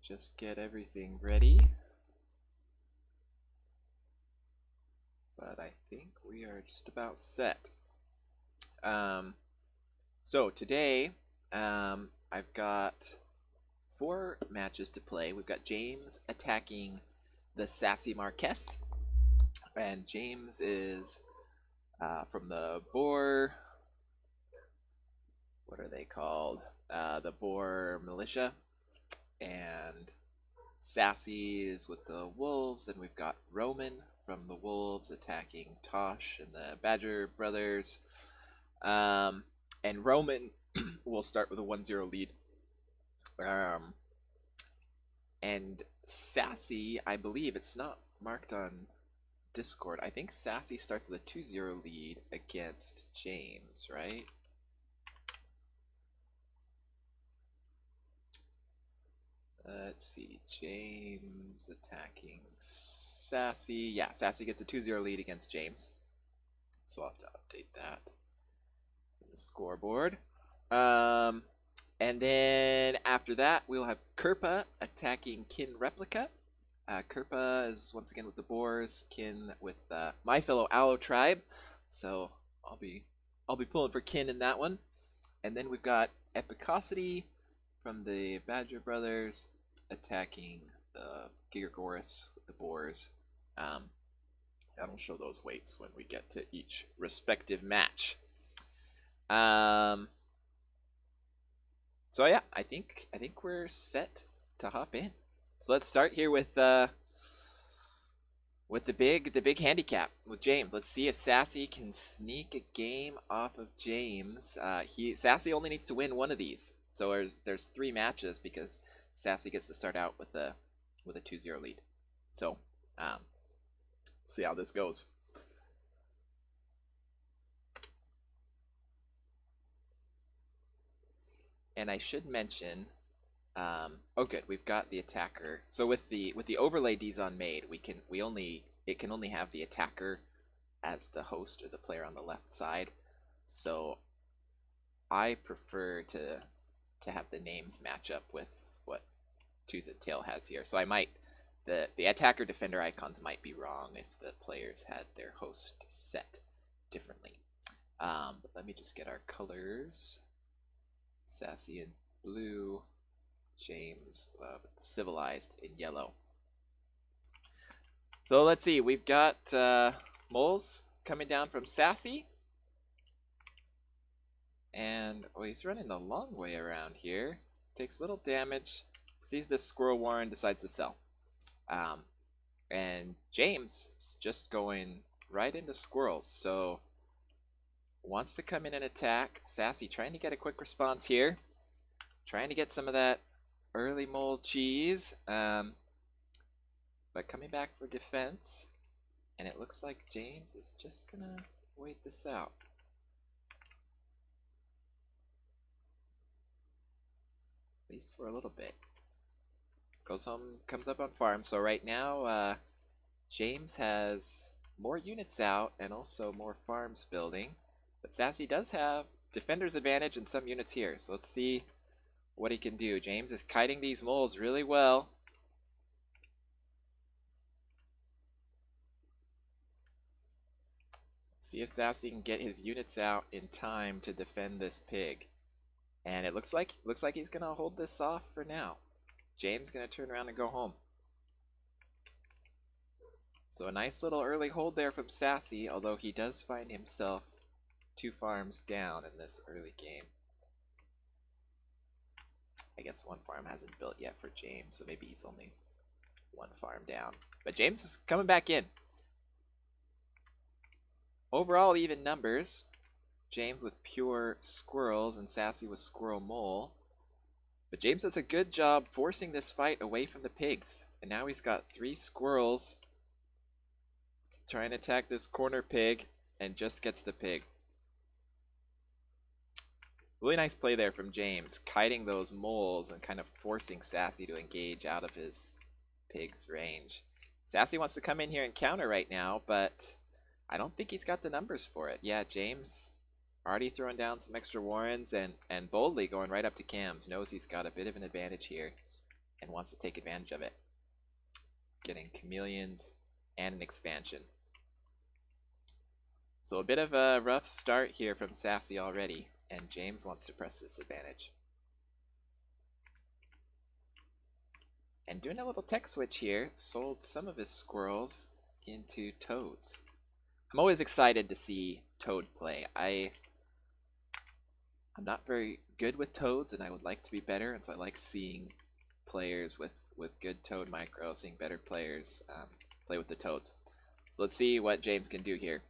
Just get everything ready. But I think we are just about set. So today, I've got 4 matches to play. We've got James attacking the Sassy Marquess. And James is from the Boer. What are they called? The Boer Militia. And Sassy is with the Wolves. And we've got Roman from the Wolves attacking Tosh and the Badger Brothers. And Roman will start with a 1-0 lead. And Sassy, I believe it's not marked on Discord. I think Sassy starts with a 2-0 lead against James, right? Let's see. James attacking Sassy. Yeah, Sassy gets a 2-0 lead against James. So I'll have to update that in the scoreboard. And then after that, we'll have Kirpa attacking Kin Replica. Kirpa is once again with the Boars, Kin with my fellow Aloe tribe. So I'll be pulling for Kin in that one. And then we've got Epicosity from the Badger Brothers attacking the Gigagoras with the Boars. That'll show those weights when we get to each respective match. So yeah, I think we're set to hop in. So let's start here with the big handicap with James. Let's see if Sassy can sneak a game off of James. Sassy only needs to win one of these. So there's 3 matches because Sassy gets to start out with a 2-0 lead. So see how this goes. And I should mention, oh good, we've got the attacker. So with the overlay Dizon made, it can only have the attacker as the host or the player on the left side. So I prefer to have the names match up with what Tooth and Tail has here. So I might the attacker defender icons might be wrong if the players had their host set differently. But let me just get our colors. Sassy in blue, James civilized in yellow. So let's see, we've got Moles coming down from Sassy. And he's running the long way around here. Takes little damage, sees this Squirrel Warren, decides to sell. And James is just going right into Squirrels, so wants to come in and attack. Sassy trying to get a quick response here. Trying to get some of that early mole cheese. But coming back for defense. And it looks like James is just going to wait this out. At least for a little bit. Goes home, comes up on farm. So right now, James has more units out and also more farms building. But Sassy does have defender's advantage in some units here. So let's see what he can do. James is kiting these moles really well. Let's see if Sassy can get his units out in time to defend this pig. And it looks like he's gonna hold this off for now. James gonna turn around and go home. So a nice little early hold there from Sassy, although he does find himself 2 farms down in this early game. I guess 1 farm hasn't built yet for James, so maybe he's only 1 farm down. But James is coming back in. Overall, even numbers. James with pure squirrels and Sassy with squirrel mole. But James does a good job forcing this fight away from the pigs. And now he's got 3 squirrels to try and attack this corner pig and just gets the pig. Really nice play there from James, kiting those moles and kind of forcing Sassy to engage out of his pig's range. Sassy wants to come in here and counter right now, but I don't think he's got the numbers for it. Yeah, James already throwing down some extra Warrens and boldly going right up to Cams. Knows he's got a bit of an advantage here. and wants to take advantage of it. Getting chameleons and an expansion. So a bit of a rough start here from Sassy already, and James wants to press this advantage. And doing a little tech switch here, sold some of his squirrels into toads. I'm always excited to see Toad play. I'm not very good with toads, and I would like to be better, and so I like seeing players with good Toad micro, seeing better players play with the toads. So let's see what James can do here.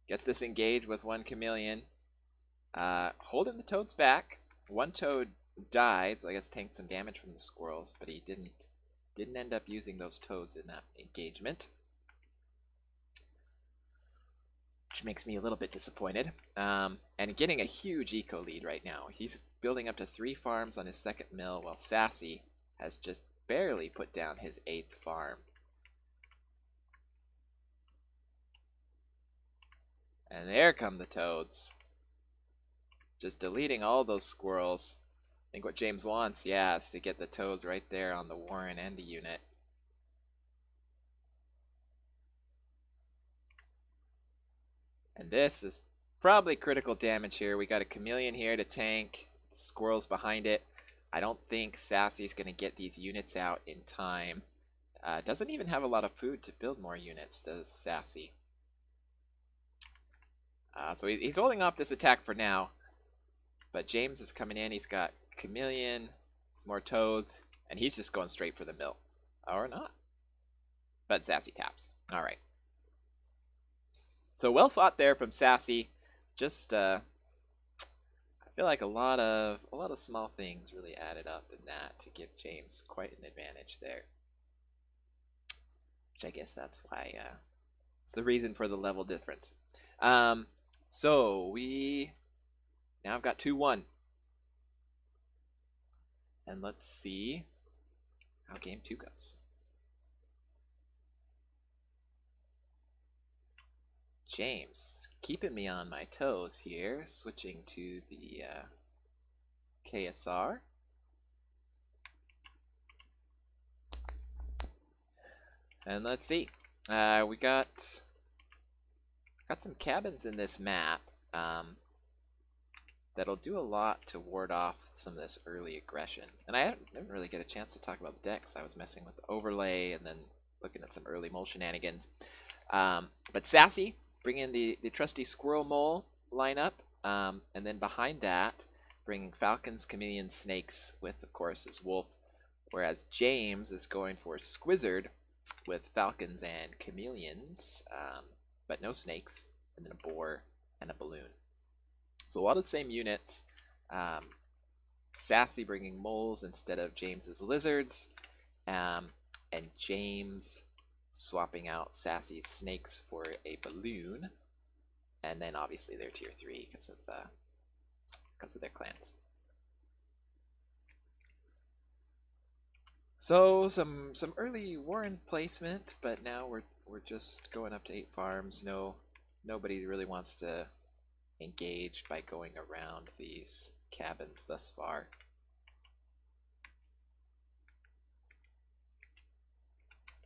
Gets this engaged with one chameleon, holding the toads back. One toad died, so I guess tanked some damage from the squirrels, but he didn't end up using those toads in that engagement, which makes me a little bit disappointed. And getting a huge eco lead right now. He's building up to 3 farms on his 2nd mill, while Sassy has just barely put down his 8th farm. And there come the toads. Just deleting all those squirrels. I think what James wants, yeah, is to get the toads right there on the Warren and the unit. And this is probably critical damage here. We got a chameleon here to tank. The squirrels behind it. I don't think Sassy's going to get these units out in time. Doesn't even have a lot of food to build more units, does Sassy. So he's holding off this attack for now. But James is coming in. He's got chameleon, some more toads, and he's just going straight for the mill. Or not. But Sassy taps. All right. So well fought there from Sassy. Just I feel like a lot of small things really added up in that to give James quite an advantage there. Which I guess that's why it's the reason for the level difference. So we now have got 2-1. And let's see how game 2 goes. James keeping me on my toes here, switching to the KSR. And let's see. We got some cabins in this map that'll do a lot to ward off some of this early aggression. And I didn't really get a chance to talk about the decks. I was messing with the overlay and then looking at some early mole shenanigans. But Sassy, bring in the trusty Squirrel Mole lineup, and then behind that, bringing Falcons, Chameleons, Snakes with, of course, his Wolf, whereas James is going for Squizzard with Falcons and Chameleons, but no Snakes, and then a Boar and a Balloon. So a lot of the same units. Sassy bringing Moles instead of James's Lizards, and James swapping out Sassy's Snakes for a Balloon, and then obviously they're tier 3 because of their clans. So some early Warren placement, but now we're just going up to 8 farms. Nobody really wants to engage by going around these cabins thus far.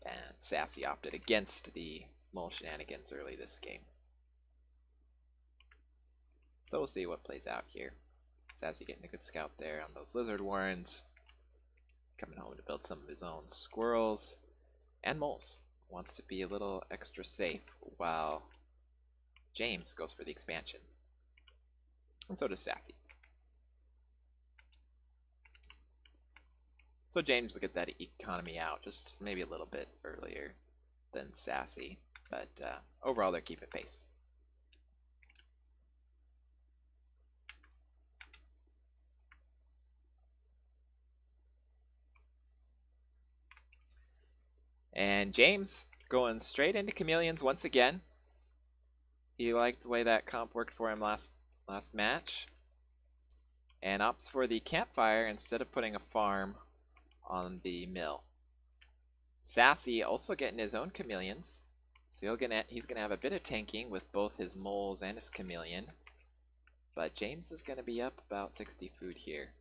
And Sassy opted against the mole shenanigans early this game. So we'll see what plays out here. Sassy getting a good scout there on those lizard warrens. Coming home to build some of his own squirrels and moles. Wants to be a little extra safe while James goes for the expansion. And so does Sassy. So James will get that economy out just maybe a little bit earlier than Sassy, but overall they're keeping pace. And James going straight into Chameleons once again. He liked the way that comp worked for him last match, and opts for the campfire instead of putting a farm on the mill. Sassy also getting his own Chameleons, so he's gonna have a bit of tanking with both his moles and his chameleon. But James is gonna be up about 60 food here.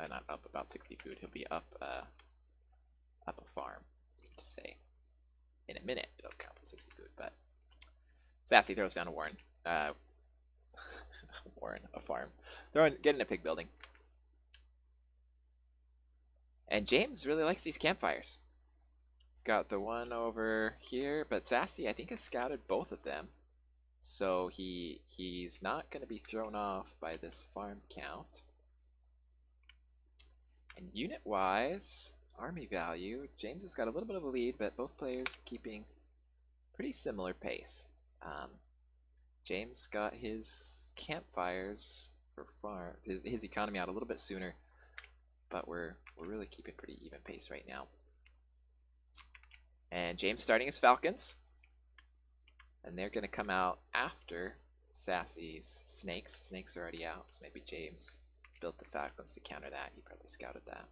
not up about 60 food. He'll be up up a farm, to say. In a minute, it'll count for 60 food, but Sassy throws down a Warren. Warren, a farm. Getting a pig building. And James really likes these campfires. He's got the one over here, but Sassy, I think, has scouted both of them. So he's not going to be thrown off by this farm count. And unit-wise, army value, James has got a little bit of a lead, but both players keeping pretty similar pace. James got his campfires for farm, his economy out a little bit sooner, but we're really keeping pretty even pace right now. And James starting his Falcons, and they're going to come out after Sassy's Snakes. Snakes are already out, so maybe James built the Falcons to counter that. He probably scouted that.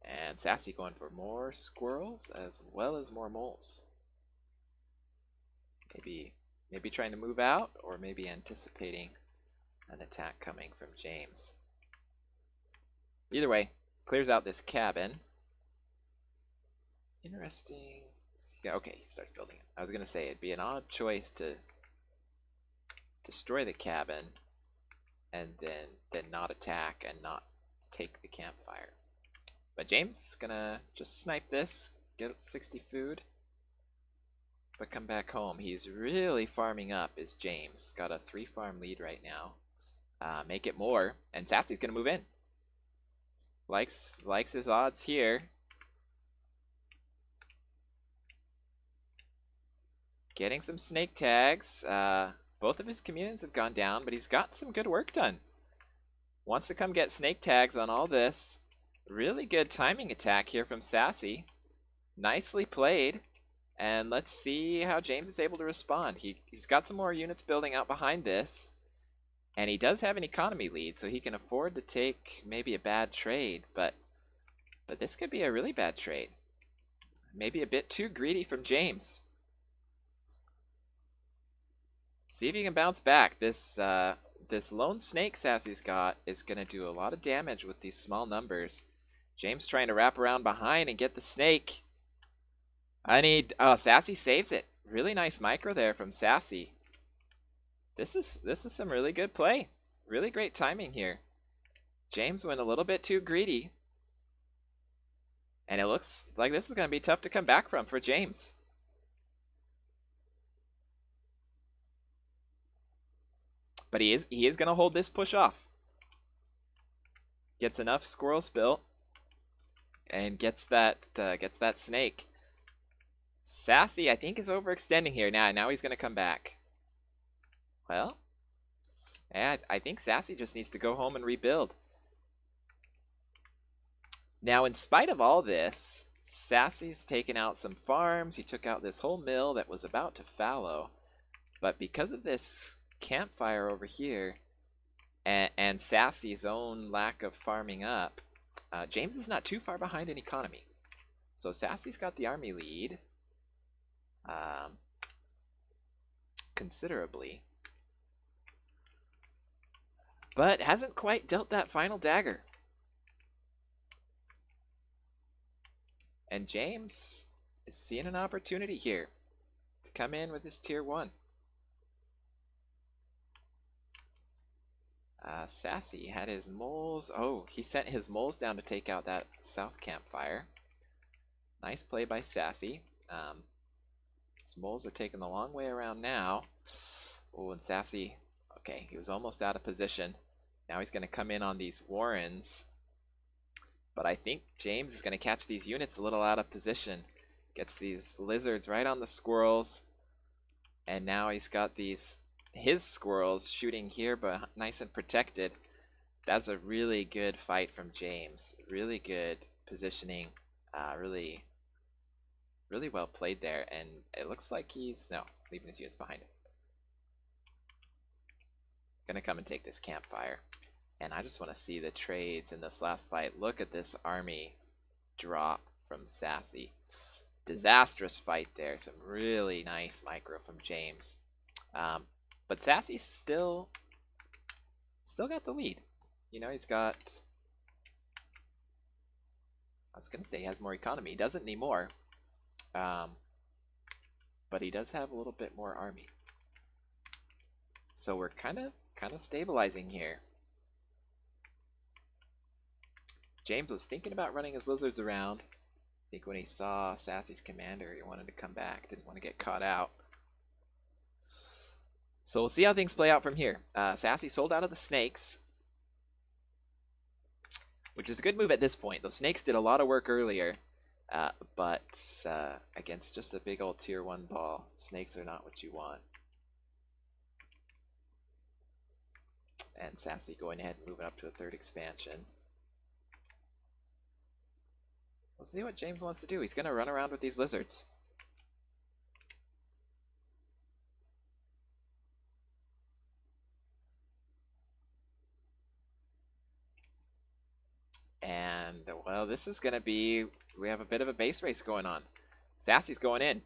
And Sassy going for more squirrels as well as more moles. Maybe trying to move out, or maybe anticipating an attack coming from James. Either way, clears out this cabin. Interesting. Yeah, okay, he starts building it. I was gonna say it'd be an odd choice to destroy the cabin and then not attack and not take the campfire. But James is gonna just snipe this, get 60 food, but come back home. He's really farming up, is James. Got a 3-farm lead right now. Make it more, and Sassy's gonna move in. Likes his odds here. Getting some snake tags. Both of his communions have gone down, but he's got some good work done. Wants to come get snake tags on all this. Really good timing attack here from Sassy. Nicely played. And let's see how James is able to respond. He's got some more units building out behind this. And he does have an economy lead, so he can afford to take maybe a bad trade. But this could be a really bad trade. Maybe a bit too greedy from James. See if you can bounce back. This lone snake Sassy's got is going to do a lot of damage with these small numbers. James trying to wrap around behind and get the snake. Oh, Sassy saves it. Really nice micro there from Sassy. This is some really good play. Really great timing here. James went a little bit too greedy. And it looks like this is going to be tough to come back from for James. But he is going to hold this push off. Gets enough squirrels built. And gets that snake. Sassy, I think, is overextending here. Now he's going to come back. Well, yeah, I think Sassy just needs to go home and rebuild. Now, in spite of all this, Sassy's taken out some farms. He took out this whole mill that was about to fallow. But because of this campfire over here and Sassy's own lack of farming up, James is not too far behind in economy. So Sassy's got the army lead considerably, but hasn't quite dealt that final dagger. And James is seeing an opportunity here to come in with his tier 1. Sassy had his moles. Oh, he sent his moles down to take out that south campfire. Nice play by Sassy. His moles are taking the long way around now. Oh, and Sassy, okay, he was almost out of position. Now he's going to come in on these Warrens. But I think James is going to catch these units a little out of position. Gets these lizards right on the squirrels. And now he's got his squirrels shooting here, but nice and protected. That's a really good fight from James. Really good positioning. Really well played there. And it looks like he's leaving his units behind him. Gonna come and take this campfire. And I just want to see the trades in this last fight. Look at this army drop from Sassy. Disastrous fight there. Some really nice micro from James. But Sassy's still got the lead. You know, he's got, I was gonna say he has more economy. He doesn't anymore. But he does have a little bit more army. So we're kind of stabilizing here. James was thinking about running his lizards around. I think when he saw Sassy's commander, he wanted to come back. Didn't want to get caught out. So we'll see how things play out from here. Sassy sold out of the snakes, which is a good move at this point. Those snakes did a lot of work earlier, but against just a big old tier 1 ball, snakes are not what you want. And Sassy going ahead and moving up to a 3rd expansion. We'll see what James wants to do. He's going to run around with these lizards. And, well, this is going to be... We have a bit of a base race going on. Sassy's going in.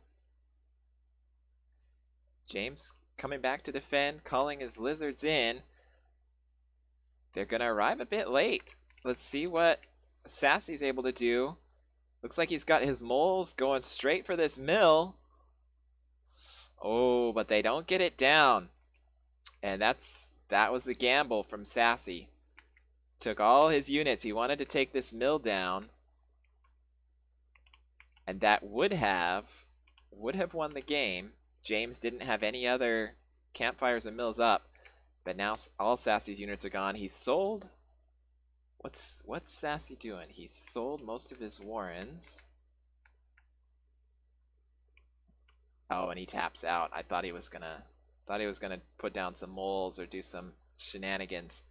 James coming back to defend, calling his lizards in. They're going to arrive a bit late. Let's see what Sassy's able to do. Looks like he's got his moles going straight for this mill. Oh, but they don't get it down. And that was the gamble from Sassy. Took all his units. He wanted to take this mill down. And that would have won the game. James didn't have any other campfires and mills up. But now all Sassy's units are gone. He sold... What's Sassy doing? He sold most of his warrens. Oh, and he taps out. I thought he was gonna put down some moles or do some shenanigans.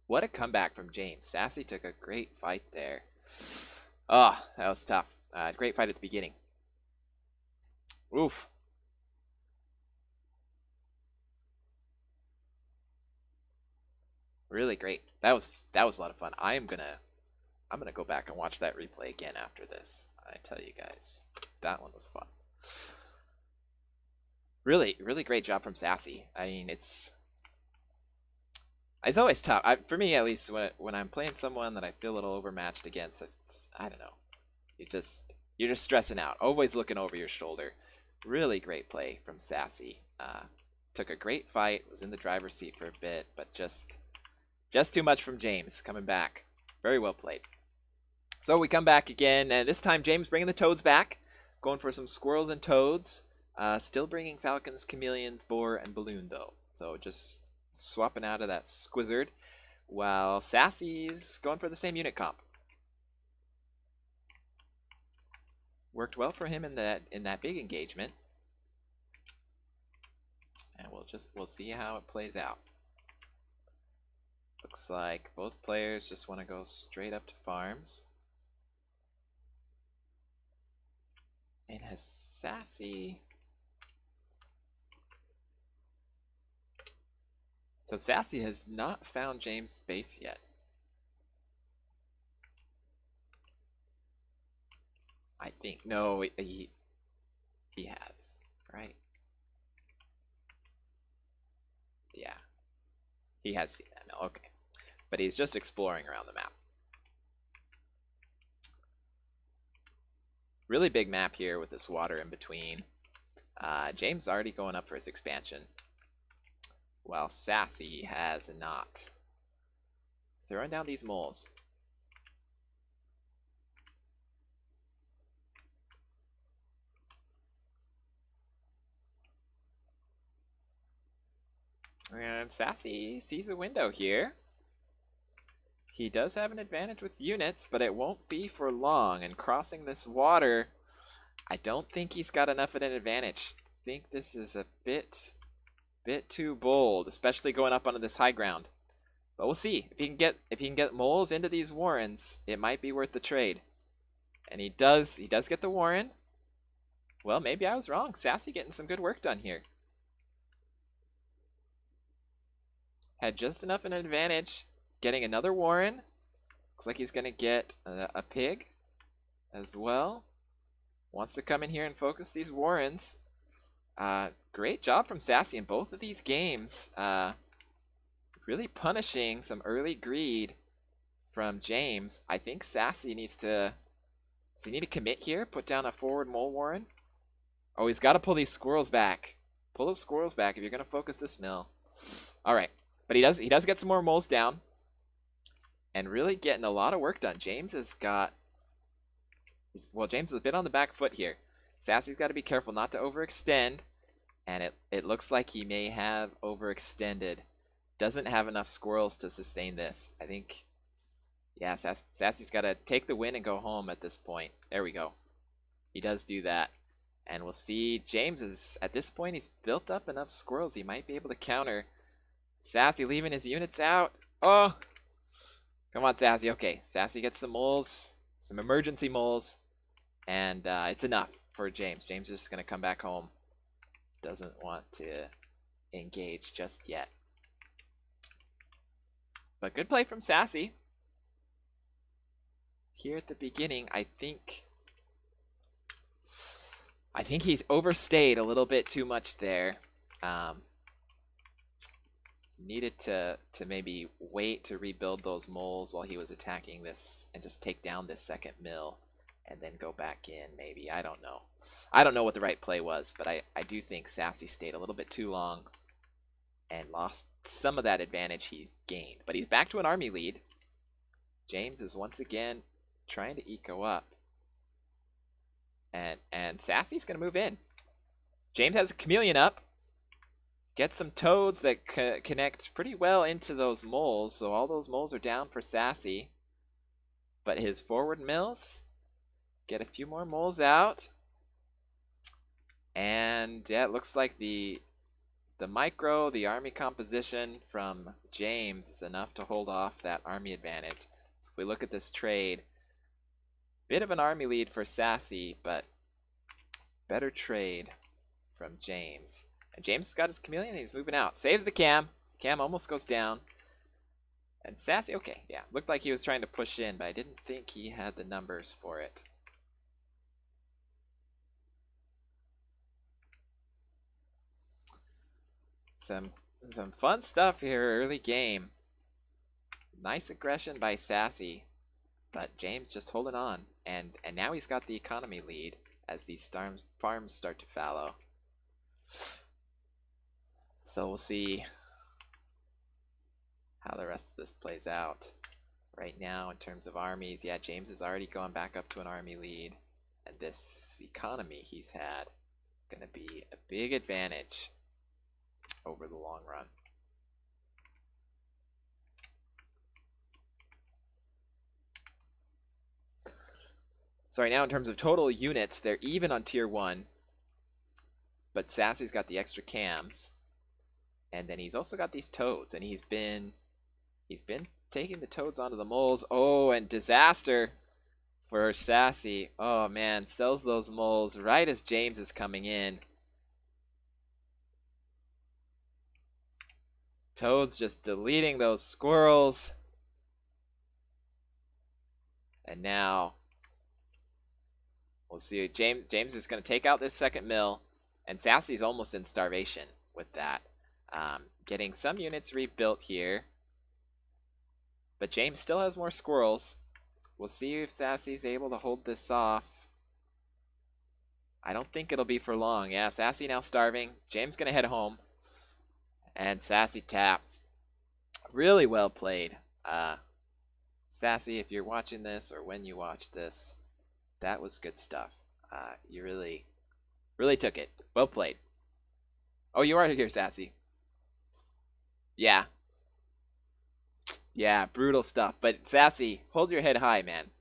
What a comeback from James. Sassy took a great fight there. Oh, that was tough. Great fight at the beginning. Oof. Really great. That was a lot of fun. I'm gonna go back and watch that replay again after this. I tell you guys, that one was fun. Really, really great job from Sassy. I mean, it's always tough. For me, at least, when I'm playing someone that I feel a little overmatched against, I don't know. You're just stressing out. Always looking over your shoulder. Really great play from Sassy. Took a great fight. Was in the driver's seat for a bit, but just too much from James coming back. Very well played. So we come back again, and this time James bringing the toads back. Going for some squirrels and toads. Still bringing falcons, chameleons, boar, and balloon, though. So just swapping out of that squizzard. While Sassy's going for the same unit comp. Worked well for him in that big engagement. And we'll see how it plays out. Looks like both players just want to go straight up to farms. And has Sassy... So Sassy has not found James' base yet. I think, no, he has, right? Yeah, he has seen that mill, okay. But he's just exploring around the map. Really big map here with this water in between. James already going up for his expansion, while Sassy has not. Throwing down these moles. And Sassy sees a window here. He does have an advantage with units, but it won't be for long. And crossing this water, I don't think he's got enough of an advantage. I think this is a bit too bold, especially going up onto this high ground. But we'll see. If he can get moles into these warrens, it might be worth the trade. And he does get the warren. Well, maybe I was wrong. Sassy getting some good work done here. Had just enough of an advantage. Getting another warren. Looks like he's going to get a pig as well. Wants to come in here and focus these warrens. Great job from Sassy in both of these games. Really punishing some early greed from James. I think Sassy needs to... Does he need to commit here? Put down a forward Mole Warren? Oh, he's got to pull these squirrels back. Pull those squirrels back if you're going to focus this mill. All right. But he does get some more moles down. And really getting a lot of work done. James has got... Well, James is a bit on the back foot here. Sassy's got to be careful not to overextend. And it looks like he may have overextended. Doesn't have enough squirrels to sustain this. I think... Yeah, Sassy's got to take the win and go home at this point. There we go. He does do that. And we'll see. James is, at this point, he's built up enough squirrels. He might be able to counter. Sassy leaving his units out. Oh! Come on, Sassy. Okay, Sassy gets some moles. Some emergency moles. And it's enough for James. James is just going to come back home. Doesn't want to engage just yet. But good play from Sassy. Here at the beginning, I think he's overstayed a little bit too much there. Needed to maybe wait to rebuild those moles while he was attacking this and just take down this second mill and then go back in maybe. I don't know. I don't know what the right play was, but I do think Sassy stayed a little bit too long and lost some of that advantage he's gained. But he's back to an army lead. James is once again trying to eco up. And Sassy's going to move in. James has a chameleon up. Gets some toads that connect pretty well into those moles. So all those moles are down for Sassy. But his forward mills get a few more moles out. And yeah, it looks like the army composition from James is enough to hold off that army advantage. So if we look at this trade, bit of an army lead for Sassy, but better trade from James. And James has got his chameleon and he's moving out. Saves the cam. Cam almost goes down. And Sassy, okay, yeah. Looked like he was trying to push in, but I didn't think he had the numbers for it. Some fun stuff here early game. Nice aggression by Sassy. But James just holding on. And now he's got the economy lead as these farms start to fallow. So we'll see how the rest of this plays out. Right now, in terms of armies, yeah, James is already going back up to an army lead. And this economy he's had going to be a big advantage over the long run. So right now, in terms of total units, they're even on tier 1. But Sassy's got the extra cams. And then he's also got these toads. And he's been taking the toads onto the moles. Oh, and disaster for Sassy. Oh, man. Sells those moles right as James is coming in. Toads just deleting those squirrels. And now we'll see. James is going to take out this second mill. And Sassy's almost in starvation with that. Getting some units rebuilt here. But James still has more squirrels. We'll see if Sassy's able to hold this off. I don't think it'll be for long. Yeah, Sassy now starving. James going to head home. And Sassy taps. Really well played. Sassy, if you're watching this or when you watch this, that was good stuff. You really took it. Well played. Oh, you are here, Sassy. Yeah. Yeah, brutal stuff. But Sassy, hold your head high, man.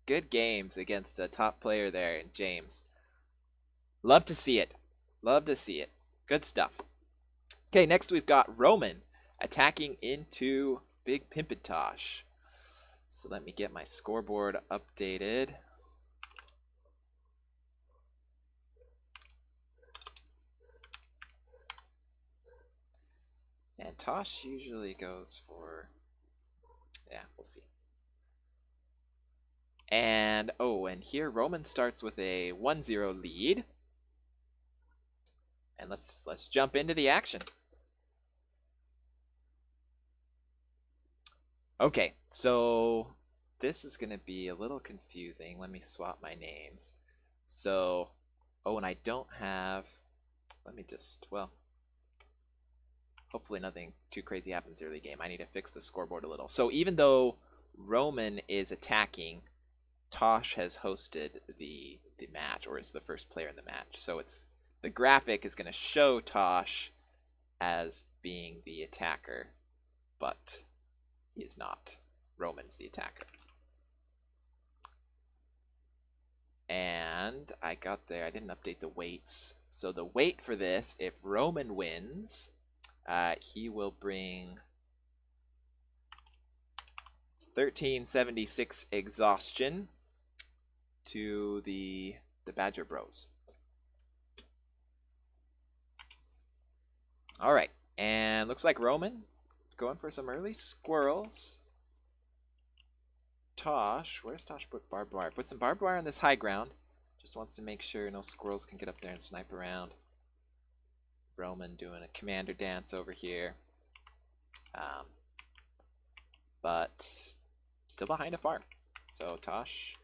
Good games against a top player there in James. Love to see it. Love to see it. Good stuff. Okay, next we've got Roman attacking into Big Pimpintosh. So let me get my scoreboard updated. And Tosh usually goes for... Yeah, we'll see. And, oh, and here Roman starts with a 1-0 lead. And let's jump into the action. Okay, so this is gonna be a little confusing. Let me swap my names. So, oh, and I don't have. Let me just, well, hopefully nothing too crazy happens early game. I need to fix the scoreboard a little. So even though Roman is attacking, Tosh has hosted the match, or is the first player in the match. So it's the graphic is going to show Tosh as being the attacker, but he is not. Roman's the attacker. And I got there. I didn't update the weights. So the weight for this, if Roman wins, he will bring 1376 exhaustion to the Badger Bros. All right, and looks like Roman going for some early squirrels. Tosh, where's Tosh put barbed wire? Put some barbed wire on this high ground. Just wants to make sure no squirrels can get up there and snipe around. Roman doing a commander dance over here. But still behind a farm. So Tosh.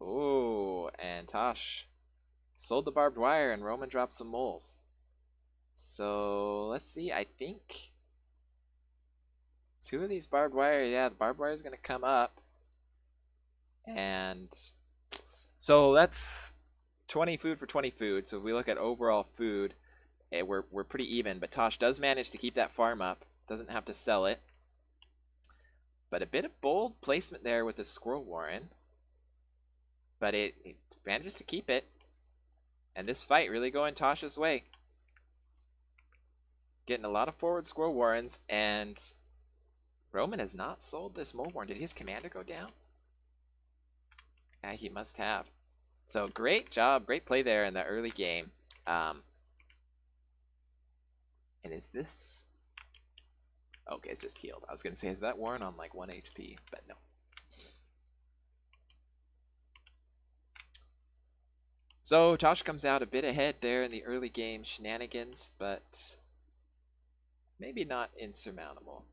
Ooh, and Tosh sold the barbed wire and Roman dropped some moles. So let's see, I think two of these barbed wire, yeah, the barbed wire is going to come up. And so that's 20 food for 20 food. So if we look at overall food, we're pretty even. But Tosh does manage to keep that farm up. Doesn't have to sell it. But a bit of bold placement there with the squirrel warren. But it manages to keep it. And this fight really going Tosh's way. Getting a lot of forward squirrel warrens. And Roman has not sold this mole warren. Did his commander go down? Yeah, he must have. So great job, great play there in the early game. And is this... Okay, it's just healed. I was going to say, is that Warren on like 1 HP? But no. So Tosh comes out a bit ahead there in the early game shenanigans, but maybe not insurmountable.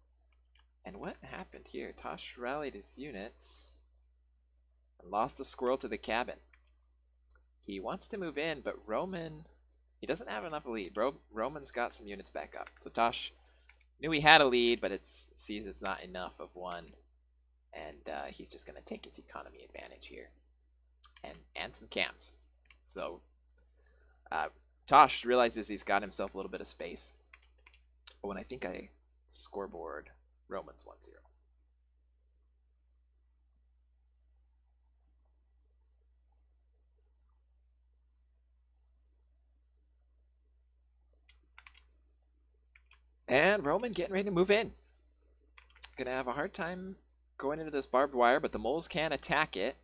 And what happened here? Tosh rallied his units and lost a squirrel to the cabin. He wants to move in, but Roman, he doesn't have enough lead. Roman's got some units back up. So Tosh knew he had a lead, but sees it's not enough of one. And he's just going to take his economy advantage here. And some camps. So Tosh realizes he's got himself a little bit of space. Oh, and I think I scoreboard Roman's 1-0. And Roman getting ready to move in. Gonna have a hard time going into this barbed wire, but the moles can attack it.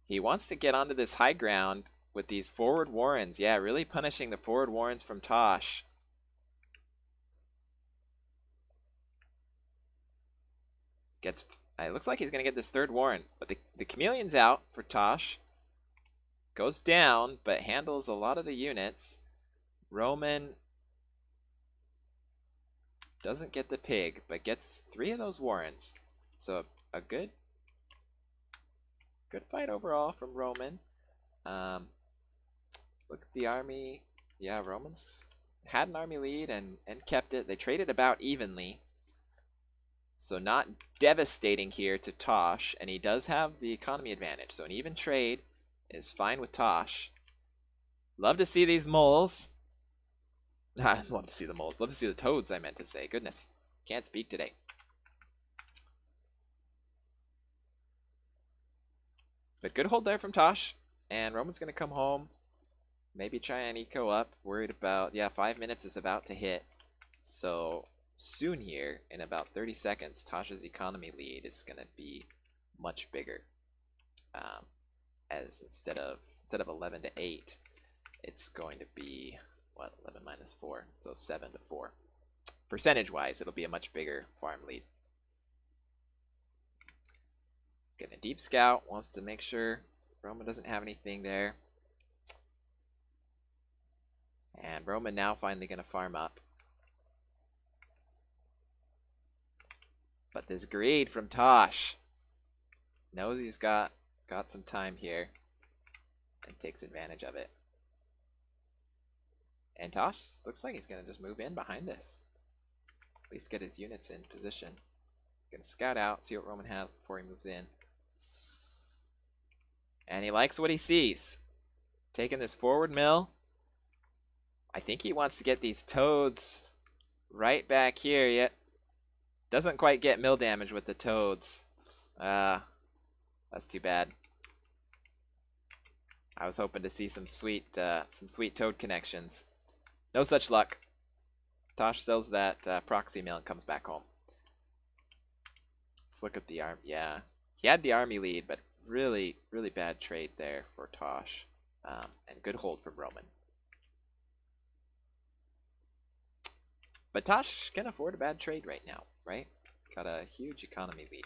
He wants to get onto this high ground with these forward warrens. Yeah, really punishing the forward warrens from Tosh. It looks like he's going to get this third warren. But the chameleon's out for Tosh. Goes down, but handles a lot of the units. Roman doesn't get the pig, but gets 3 of those warrens. So a good fight overall from Roman. Look at the army. Yeah, Roman's had an army lead and kept it. They traded about evenly. So not devastating here to Tosh, and he does have the economy advantage. So an even trade is fine with Tosh. Love to see these moles. Love to see the moles. Love to see the toads, I meant to say. Goodness. Can't speak today. But good hold there from Tosh. And Roman's going to come home. Maybe try and eco up. Worried about... Yeah, 5 minutes is about to hit. So soon here, in about 30 seconds, Tosh's economy lead is going to be much bigger. As instead of 11 to 8, it's going to be, what, 11 minus 4. So 7 to 4. Percentage-wise, it'll be a much bigger farm lead. Getting a deep scout, wants to make sure Roman doesn't have anything there. And Roman now finally going to farm up. But this greed from Tosh knows he's got some time here and takes advantage of it. And Tosh looks like he's going to just move in behind this. At least get his units in position. Going to scout out, see what Roman has before he moves in. And he likes what he sees. Taking this forward mill. I think he wants to get these toads right back here, yet doesn't quite get mill damage with the toads. That's too bad. I was hoping to see some sweet toad connections. No such luck. Tosh sells that proxy mill and comes back home. Let's look at the arm. Yeah, he had the army lead, but really, really bad trade there for Tosh. And good hold from Roman. But Tosh can afford a bad trade right now, right? Got a huge economy lead.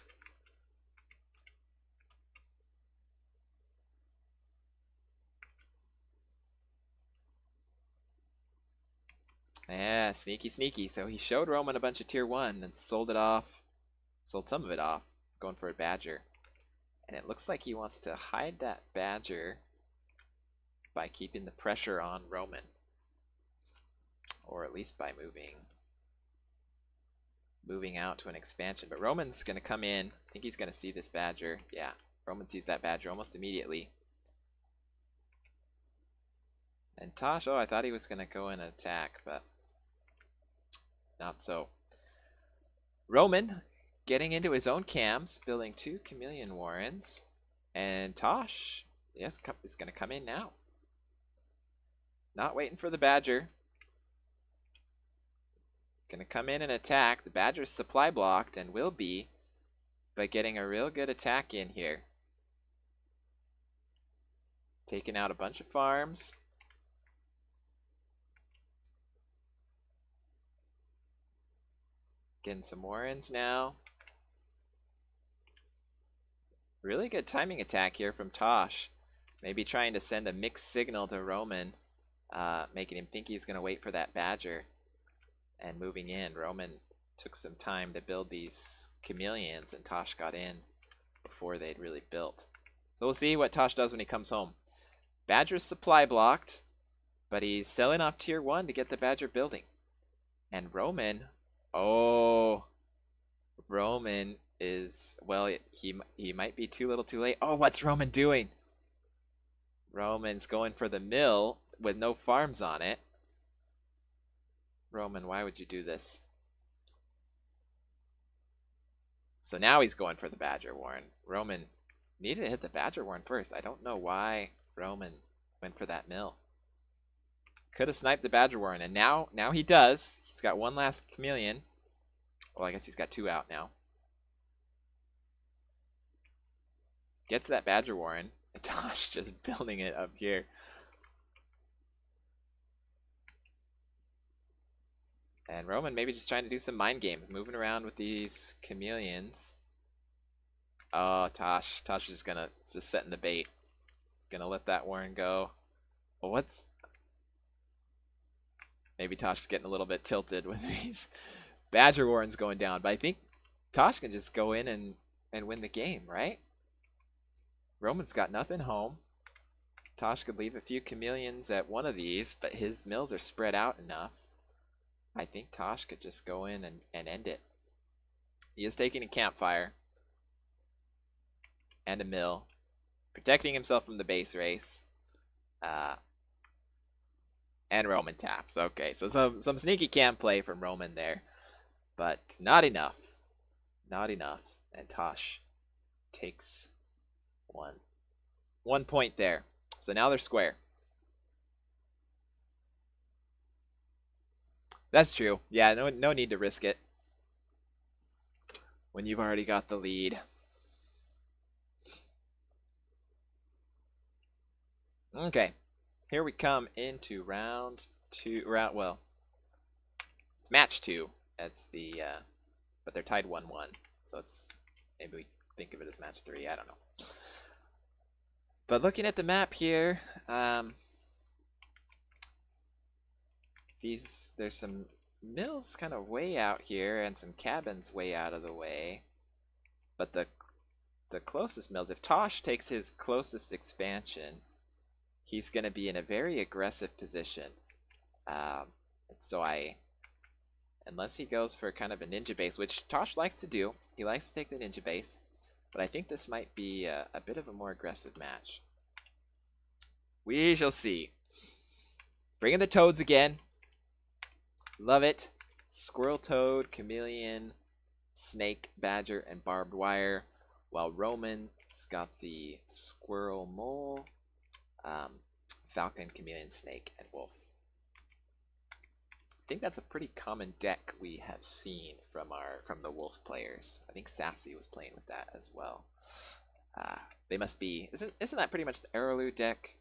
Yeah, sneaky, sneaky. So he showed Roman a bunch of tier 1 and sold it off. Sold some of it off, going for a badger. And it looks like he wants to hide that badger by keeping the pressure on Roman. Or at least by moving out to an expansion. But Roman's going to come in. I think he's going to see this badger. Yeah, Roman sees that badger almost immediately. And Tosh, oh, I thought he was going to go in and attack, but not so. Roman getting into his own camps, building 2 Chameleon Warrens. And Tosh, yes, is going to come in now. Not waiting for the badger. Going to come in and attack. The badger's supply blocked and will be, but getting a real good attack in here. Taking out a bunch of farms. Getting some Warrens now. Really good timing attack here from Tosh. Maybe trying to send a mixed signal to Roman, making him think he's going to wait for that badger. And moving in, Roman took some time to build these chameleons, and Tosh got in before they'd really built. So we'll see what Tosh does when he comes home. Badger's supply blocked, but he's selling off tier 1 to get the badger building. And Roman, oh, Roman is, well, he might be too little too late. Oh, what's Roman doing? Roman's going for the mill with no farms on it. Roman, why would you do this? So now he's going for the badger warren. Roman needed to hit the badger warren first. I don't know why Roman went for that mill. Could have sniped the badger warren, and now he does. He's got one last chameleon. Well, I guess he's got 2 out now. Gets that badger warren, and Tosh just building it up here. And Roman maybe just trying to do some mind games, moving around with these chameleons. Oh, Tosh is just setting the bait. Gonna let that warren go. Well, what's... Maybe Tosh is getting a little bit tilted with these badger warrens going down. But I think Tosh can just go in and win the game, right? Roman's got nothing home. Tosh could leave a few chameleons at one of these, but his mills are spread out enough. I think Tosh could just go in and end it. He is taking a campfire and a mill, protecting himself from the base race. And Roman taps. Okay, so some sneaky camp play from Roman there, but not enough. Not enough. And Tosh takes one point there. So now they're square. That's true. Yeah, no need to risk it when you've already got the lead. Okay, here we come into round 2. Well, it's match 2. That's the but they're tied 1-1, so it's maybe we think of it as match 3. I don't know. But looking at the map here, there's some mills kind of way out here and some cabins way out of the way. But the closest mills, if Tosh takes his closest expansion, he's going to be in a very aggressive position. So unless he goes for kind of a ninja base, which Tosh likes to do, he likes to take the ninja base, but I think this might be a bit of a more aggressive match. We shall see. Bringing the toads again. Love it. Squirrel, toad, chameleon, snake, badger, and barbed wire, while Roman's got the squirrel, mole, falcon, chameleon, snake, and wolf. I think that's a pretty common deck we have seen from the wolf players. I think Sassy was playing with that as well. They must be isn't that pretty much the Arrowloo deck?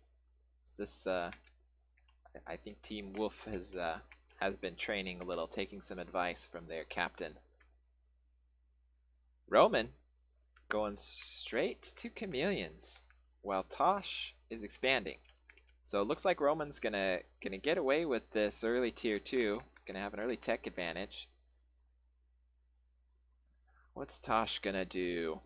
Is this I think Team Wolf has been training a little, taking some advice from their captain. Roman going straight to chameleons while Tosh is expanding. So it looks like Roman's gonna get away with this early tier 2. Gonna have an early tech advantage. What's Tosh gonna do?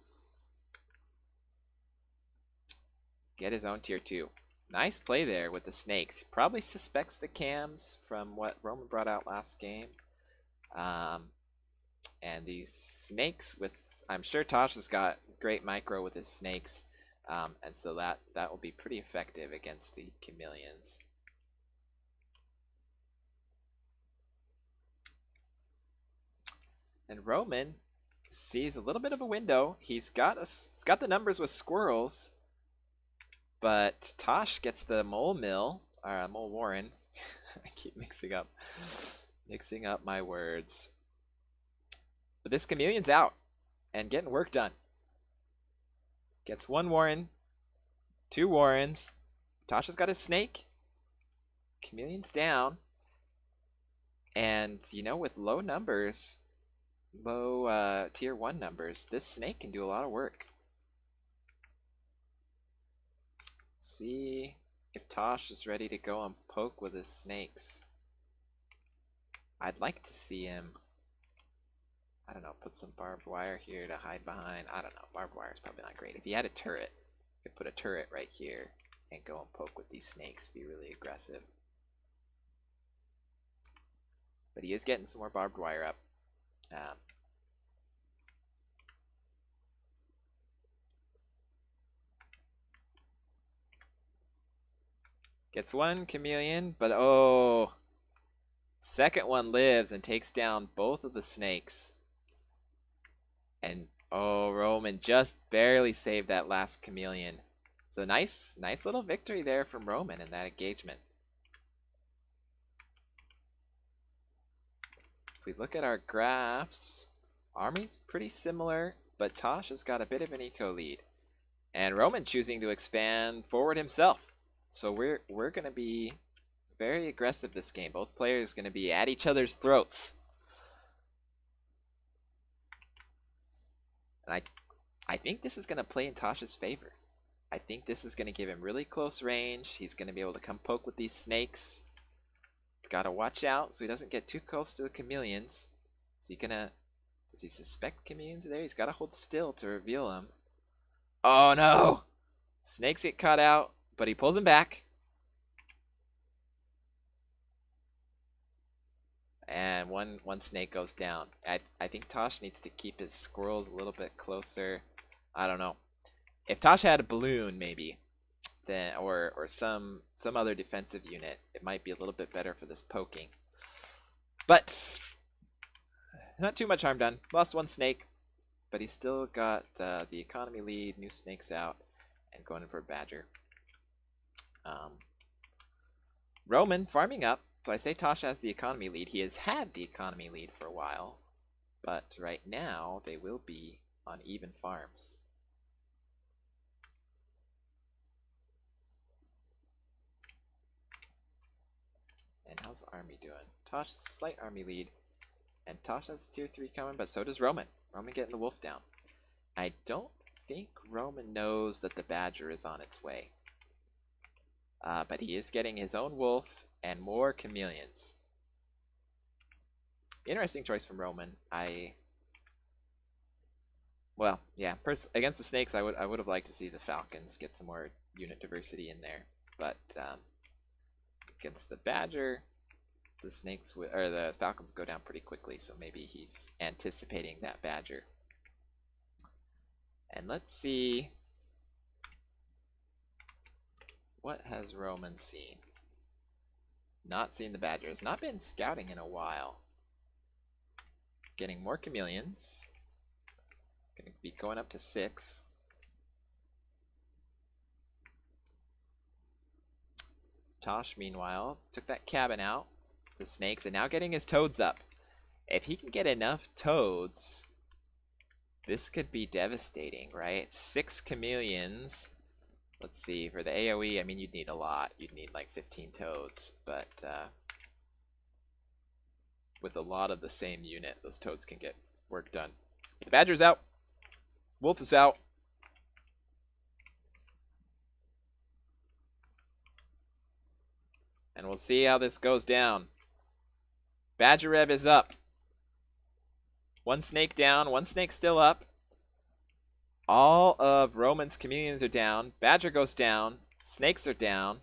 Get his own tier 2. Nice play there with the snakes. Probably suspects the cams from what Roman brought out last game. And these snakes I'm sure Tosh has got great micro with his snakes. And so that will be pretty effective against the chameleons. And Roman sees a little bit of a window. He's got the numbers with squirrels, but Tosh gets the mole mill, or mole warren. I keep mixing up my words. But this chameleon's out and getting work done. Gets 1 warren, 2 warrens. Tosh has got his snake. Chameleon's down. And, you know, with low numbers, low tier 1 numbers, this snake can do a lot of work. See if Tosh is ready to go and poke with his snakes. I'd like to see him, I don't know, put some barbed wire here to hide behind. I don't know, barbed wire is probably not great. If he had a turret, he could put a turret right here and go and poke with these snakes, be really aggressive. But he is getting some more barbed wire up. Gets 1 chameleon, but oh, second one lives and takes down both of the snakes. And oh, Roman just barely saved that last chameleon. So nice little victory there from Roman in that engagement. If we look at our graphs, army's pretty similar, but Tosh has got a bit of an eco lead. And Roman choosing to expand forward himself. So we're going to be very aggressive this game. Both players going to be at each other's throats. And I think this is going to play in Tosh's favor. I think this is going to give him really close range. He's going to be able to come poke with these snakes. Got to watch out so he doesn't get too close to the chameleons. Does he suspect chameleons there? He's got to hold still to reveal them. Oh no! Snakes get caught out, but he pulls them back. And one snake goes down. I think Tosh needs to keep his squirrels a little bit closer. I don't know. If Tosh had a balloon, maybe, then or some other defensive unit, it might be a little bit better for this poking. But not too much harm done. Lost 1 snake, but he's still got the economy lead, new snakes out, and going in for a badger. Roman farming up. So I say Tosh has the economy lead. He has had the economy lead for a while, but right now they will be on even farms. And how's the army doing? Tosh slight army lead, and Tosh has tier 3 coming, but so does Roman. Roman getting the wolf down. I don't think Roman knows that the badger is on its way. But he is getting his own wolf and more chameleons. Interesting choice from Roman. Well, yeah, against the snakes, I would have liked to see the falcons get some more unit diversity in there. But against the badger, the snakes or the falcons go down pretty quickly. So maybe he's anticipating that badger. And let's see, what has Roman seen? Not seen the badger. Has not been scouting in a while. Getting more chameleons. Gonna be going up to 6. Tosh, meanwhile, took that cabin out. The snakes, and now getting his toads up. If he can get enough toads, this could be devastating, right? 6 chameleons. Let's see, for the AoE, I mean, you'd need a lot. You'd need like 15 toads, but with a lot of the same unit, those toads can get work done. The badger's out. Wolf is out. And we'll see how this goes down. Badger Reb is up. 1 snake down, 1 snake still up. All of Roman's chameleons are down. Badger goes down. Snakes are down.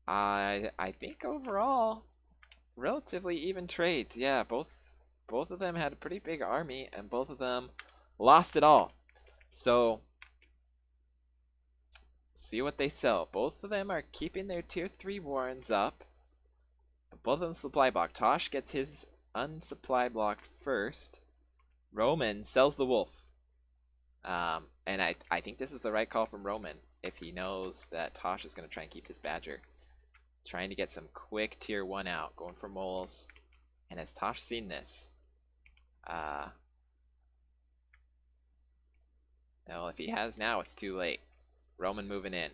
I think overall, relatively even trades. Yeah, both of them had a pretty big army, and both of them lost it all. So, see what they sell. Both of them are keeping their tier 3 warrens up. But both of them supply block. Tosh gets his unsupply blocked first. Roman sells the wolf. And I think this is the right call from Roman if he knows that Tosh is going to try and keep this badger. Trying to get some quick tier 1 out. Going for moles. And has Tosh seen this? Well, if he has now, it's too late. Roman moving in.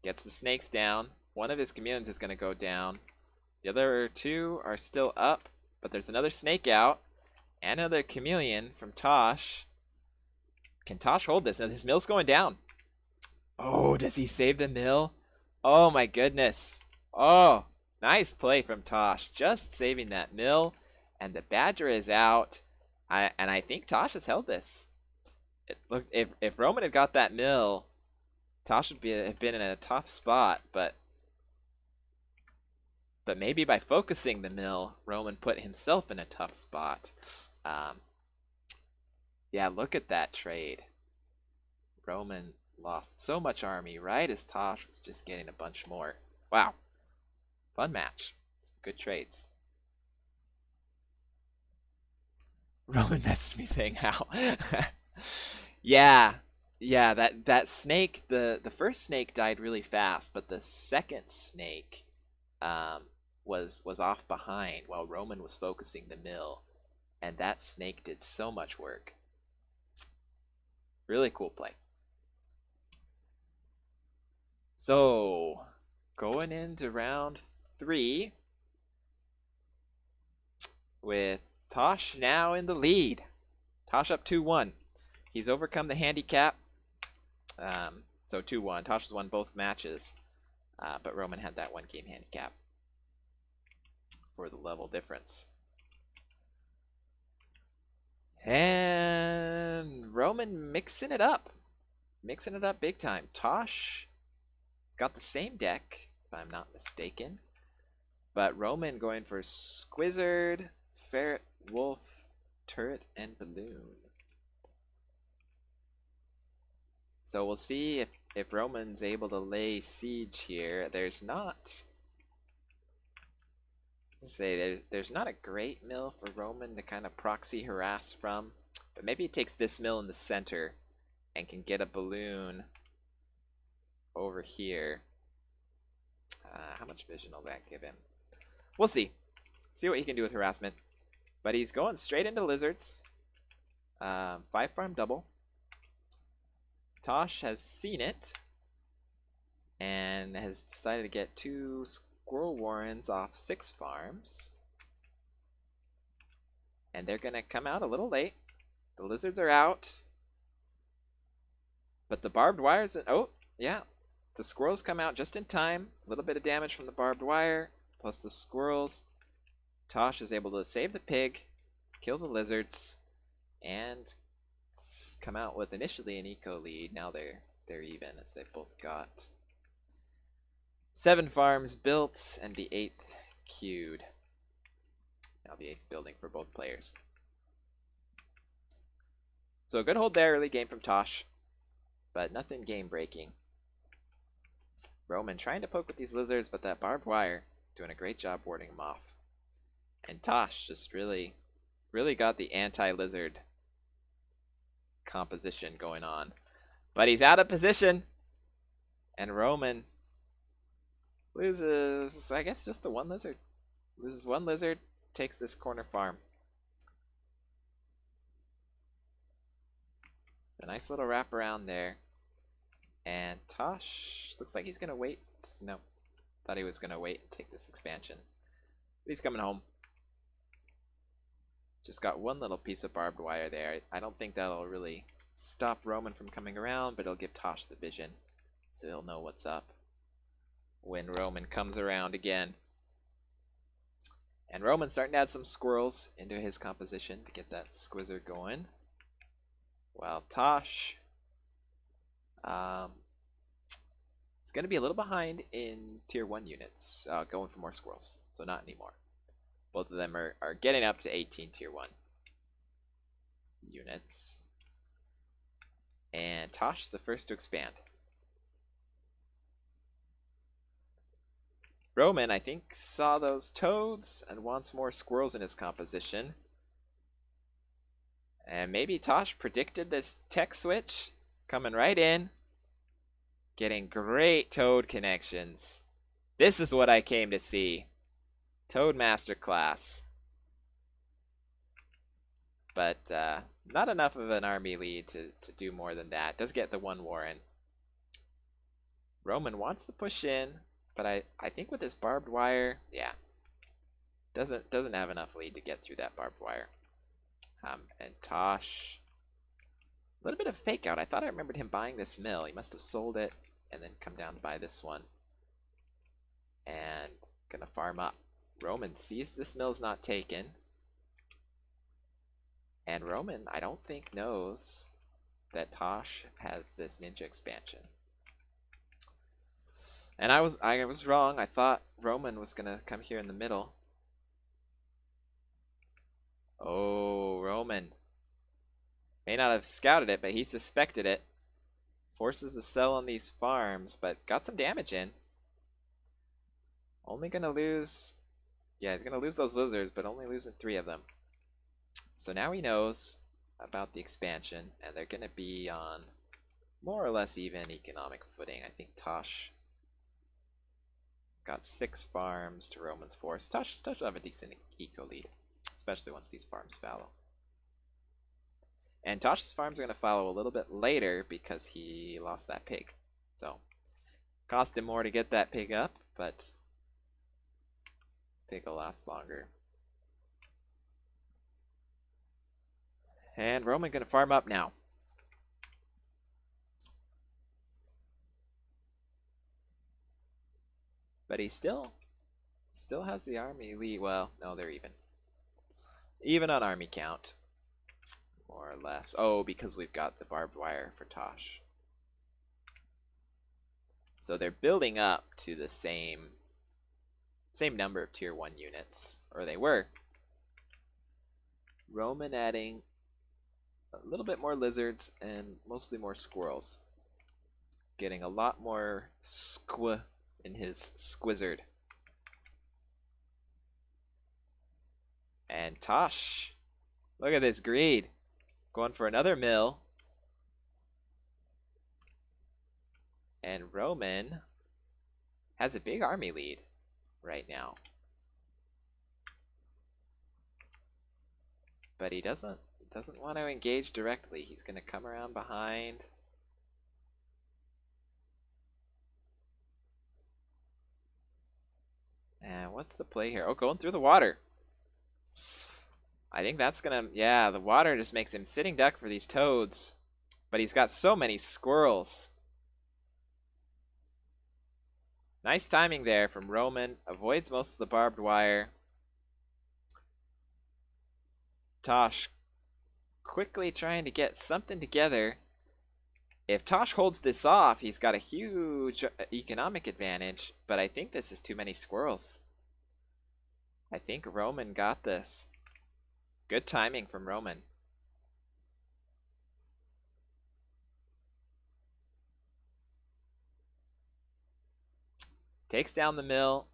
Gets the snakes down. One of his chameleons is going to go down. The other 2 are still up, but there's another snake out. And another chameleon from Tosh. Can Tosh hold this? Now his mill's going down. Oh, does he save the mill? Oh my goodness. Oh, nice play from Tosh. Just saving that mill. And the badger is out. And I think Tosh has held this. Look, if Roman had got that mill, Tosh would have been in a tough spot, but maybe by focusing the mill, Roman put himself in a tough spot. Yeah, look at that trade. Roman lost so much army right as Tosh was just getting a bunch more. Wow. Fun match. Some good trades. Roman messaged me saying how. Yeah, that snake, the first snake died really fast, but the second snake was off behind while Roman was focusing the mill, and that snake did so much work. Really cool play. So, going into round 3 with Tosh now in the lead. Tosh up 2-1. He's overcome the handicap. So 2-1. Tosh has won both matches, but Roman had that 1 game handicap for the level difference. And Roman mixing it up big time. Tosh got the same deck, if I'm not mistaken, but Roman going for Squizzard, Ferret, Wolf, Turret, and Balloon. So we'll see if Roman's able to lay siege here. There's not, there's not a great mill for Roman to kind of proxy harass from, but maybe he takes this mill in the center and can get a balloon over here. How much vision will that give him? We'll see. See what he can do with harassment. But he's going straight into lizards. 5 farm double. Tosh has seen it and has decided to get 2 squirrel warrens off 6 farms. And they're going to come out a little late. The lizards are out. But the barbed wire's... Oh, yeah. The squirrels come out just in time. A little bit of damage from the barbed wire, plus the squirrels. Tosh is able to save the pig, kill the lizards, and come out with initially an eco lead. Now they're even, as they've both got 7 farms built and the 8th queued. Now the 8th building for both players. So a good hold there, early game from Tosh, but nothing game breaking. Roman trying to poke with these lizards, but that barbed wire doing a great job warding them off. And Tosh just really got the anti-lizard composition going on. But he's out of position. And Roman loses, I guess, just the one lizard. Loses one lizard, takes this corner farm. A nice little wrap around there. And Tosh looks like he's going to wait. No, thought he was going to wait and take this expansion. But he's coming home. Just got one little piece of barbed wire there. I don't think that'll really stop Roman from coming around, but it'll give Tosh the vision, so he'll know what's up when Roman comes around again. And Roman's starting to add some squirrels into his composition to get that squizzard going. While Tosh is going to be a little behind in tier 1 units, going for more squirrels, so not anymore. Both of them are getting up to 18 tier 1 units. And Tosh is the first to expand. Roman, I think, saw those toads and wants more squirrels in his composition. And maybe Tosh predicted this tech switch coming right in. Getting great toad connections. This is what I came to see. Toad Masterclass. But not enough of an army lead to do more than that. Does get the one Warren. Roman wants to push in, but I think with this barbed wire, yeah, doesn't have enough lead to get through that barbed wire. And Tosh, a little bit of fake out. I thought I remembered him buying this mill. He must have sold it and then come down to buy this one. And gonna farm up. Roman sees this mill's not taken. And Roman, I don't think, knows that Tosh has this ninja expansion. And I was wrong. I thought Roman was gonna come here in the middle. Oh, Roman may not have scouted it, but he suspected it. Forces the sell on these farms, but got some damage in. Only gonna lose... Yeah, he's gonna lose those lizards, but only losing 3 of them. So now he knows about the expansion, and they're gonna be on more or less even economic footing. I think Tosh got 6 farms to Roman's 4. So Tosh will have a decent eco lead, especially once these farms fallow. And Tosh's farms are going to follow a little bit later because he lost that pig. So, cost him more to get that pig up, but pig will last longer. And Roman going to farm up now. But he still has the army lead. Well, no, they're even. Even on army count. More or less. Oh, because we've got the barbed wire for Tosh. So they're building up to the same number of tier 1 units. Or they were. Roman adding a little bit more lizards and mostly more squirrels. Getting a lot more squ in his squizzard. And Tosh, look at this greed. Going for another mill. And Roman has a big army lead right now. But he doesn't want to engage directly. He's going to come around behind. And what's the play here? Oh, going through the water. I think that's gonna, yeah, the water just makes him sitting duck for these toads. But he's got so many squirrels. Nice timing there from Roman. Avoids most of the barbed wire. Tosh quickly trying to get something together. If Tosh holds this off, he's got a huge economic advantage, but I think this is too many squirrels. I think Roman got this. Good timing from Roman. Takes down the mill.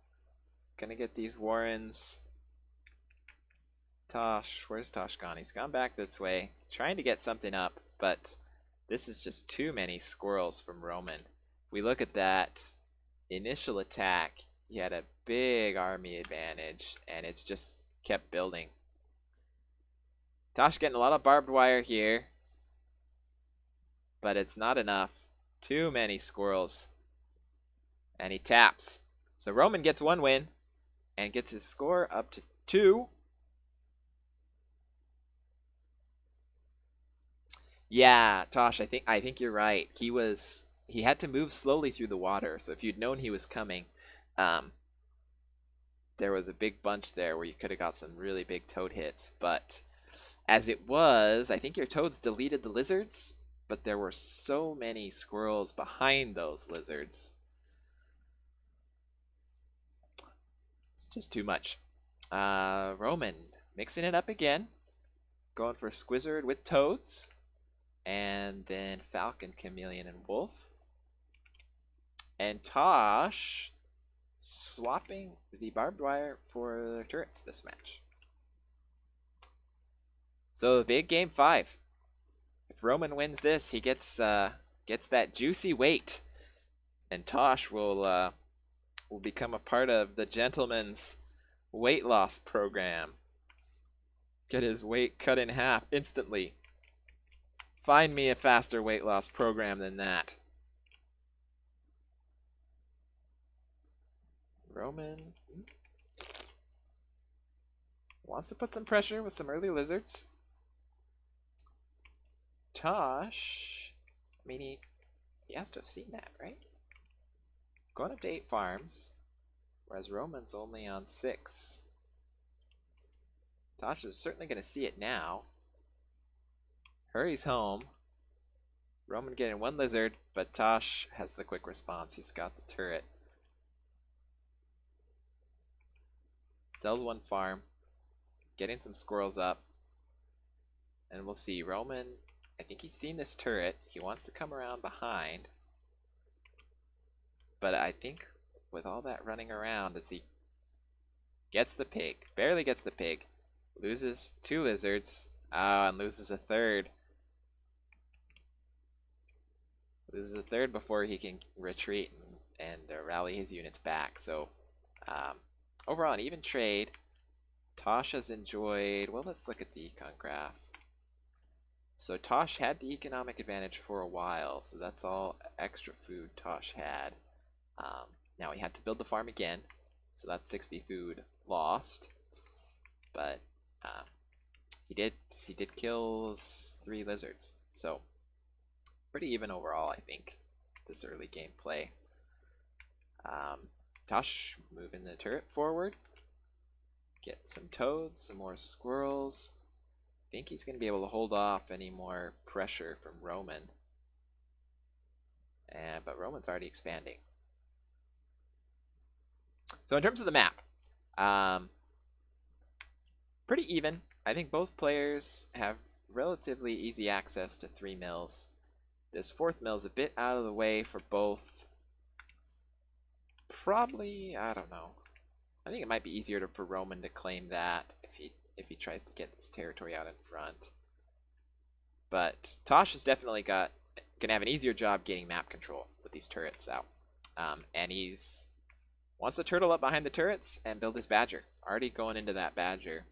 Gonna get these warrens. Tosh, where's Tosh gone? He's gone back this way, trying to get something up, but this is just too many squirrels from Roman. If we look at that initial attack, he had a big army advantage, and it's just kept building. Tosh getting a lot of barbed wire here, but it's not enough. Too many squirrels. And he taps. So Roman gets 1 win and gets his score up to 2. Yeah, Tosh, I think you're right. He had to move slowly through the water. So if you'd known he was coming, there was a big bunch there where you could have got some really big toad hits. But as it was, I think your toads deleted the lizards, but there were so many squirrels behind those lizards. It's just too much. Roman mixing it up again. Going for Squizzard with toads. And then Falcon, Chameleon, and Wolf. And Tosh swapping the barbed wire for turrets this match. So the big game 5. If Roman wins this, he gets that juicy weight, and Tosh will become a part of the gentleman's weight loss program. Get his weight cut in half instantly. Find me a faster weight loss program than that. Roman wants to put some pressure with some early lizards. Tosh, I mean, he has to have seen that, right? Going up to 8 farms, whereas Roman's only on 6. Tosh is certainly going to see it now. Hurries home. Roman getting 1 lizard, but Tosh has the quick response. He's got the turret. Sells 1 farm. Getting some squirrels up. And we'll see. Roman, I think he's seen this turret. He wants to come around behind. But I think with all that running around, as he gets the pig, barely gets the pig, loses 2 lizards, and loses a 3rd. Loses a 3rd before he can retreat and rally his units back. So overall, an even trade. Tosh has enjoyed, well, let's look at the econ graph. So Tosh had the economic advantage for a while, so that's all extra food Tosh had. Now he had to build the farm again, so that's 60 food lost. But he did kill 3 lizards, so pretty even overall, I think, this early game play. Tosh moving the turret forward. Get some toads, some more squirrels. I think he's going to be able to hold off any more pressure from Roman. But Roman's already expanding. So in terms of the map, pretty even. I think both players have relatively easy access to 3 mills. This 4th mill is a bit out of the way for both. Probably, I don't know. I think it might be easier for Roman to claim that if he tries to get this territory out in front. But Tosh has definitely gonna have an easier job gaining map control with these turrets out. And he's wants to turtle up behind the turrets and build his Badger. Already going into that Badger.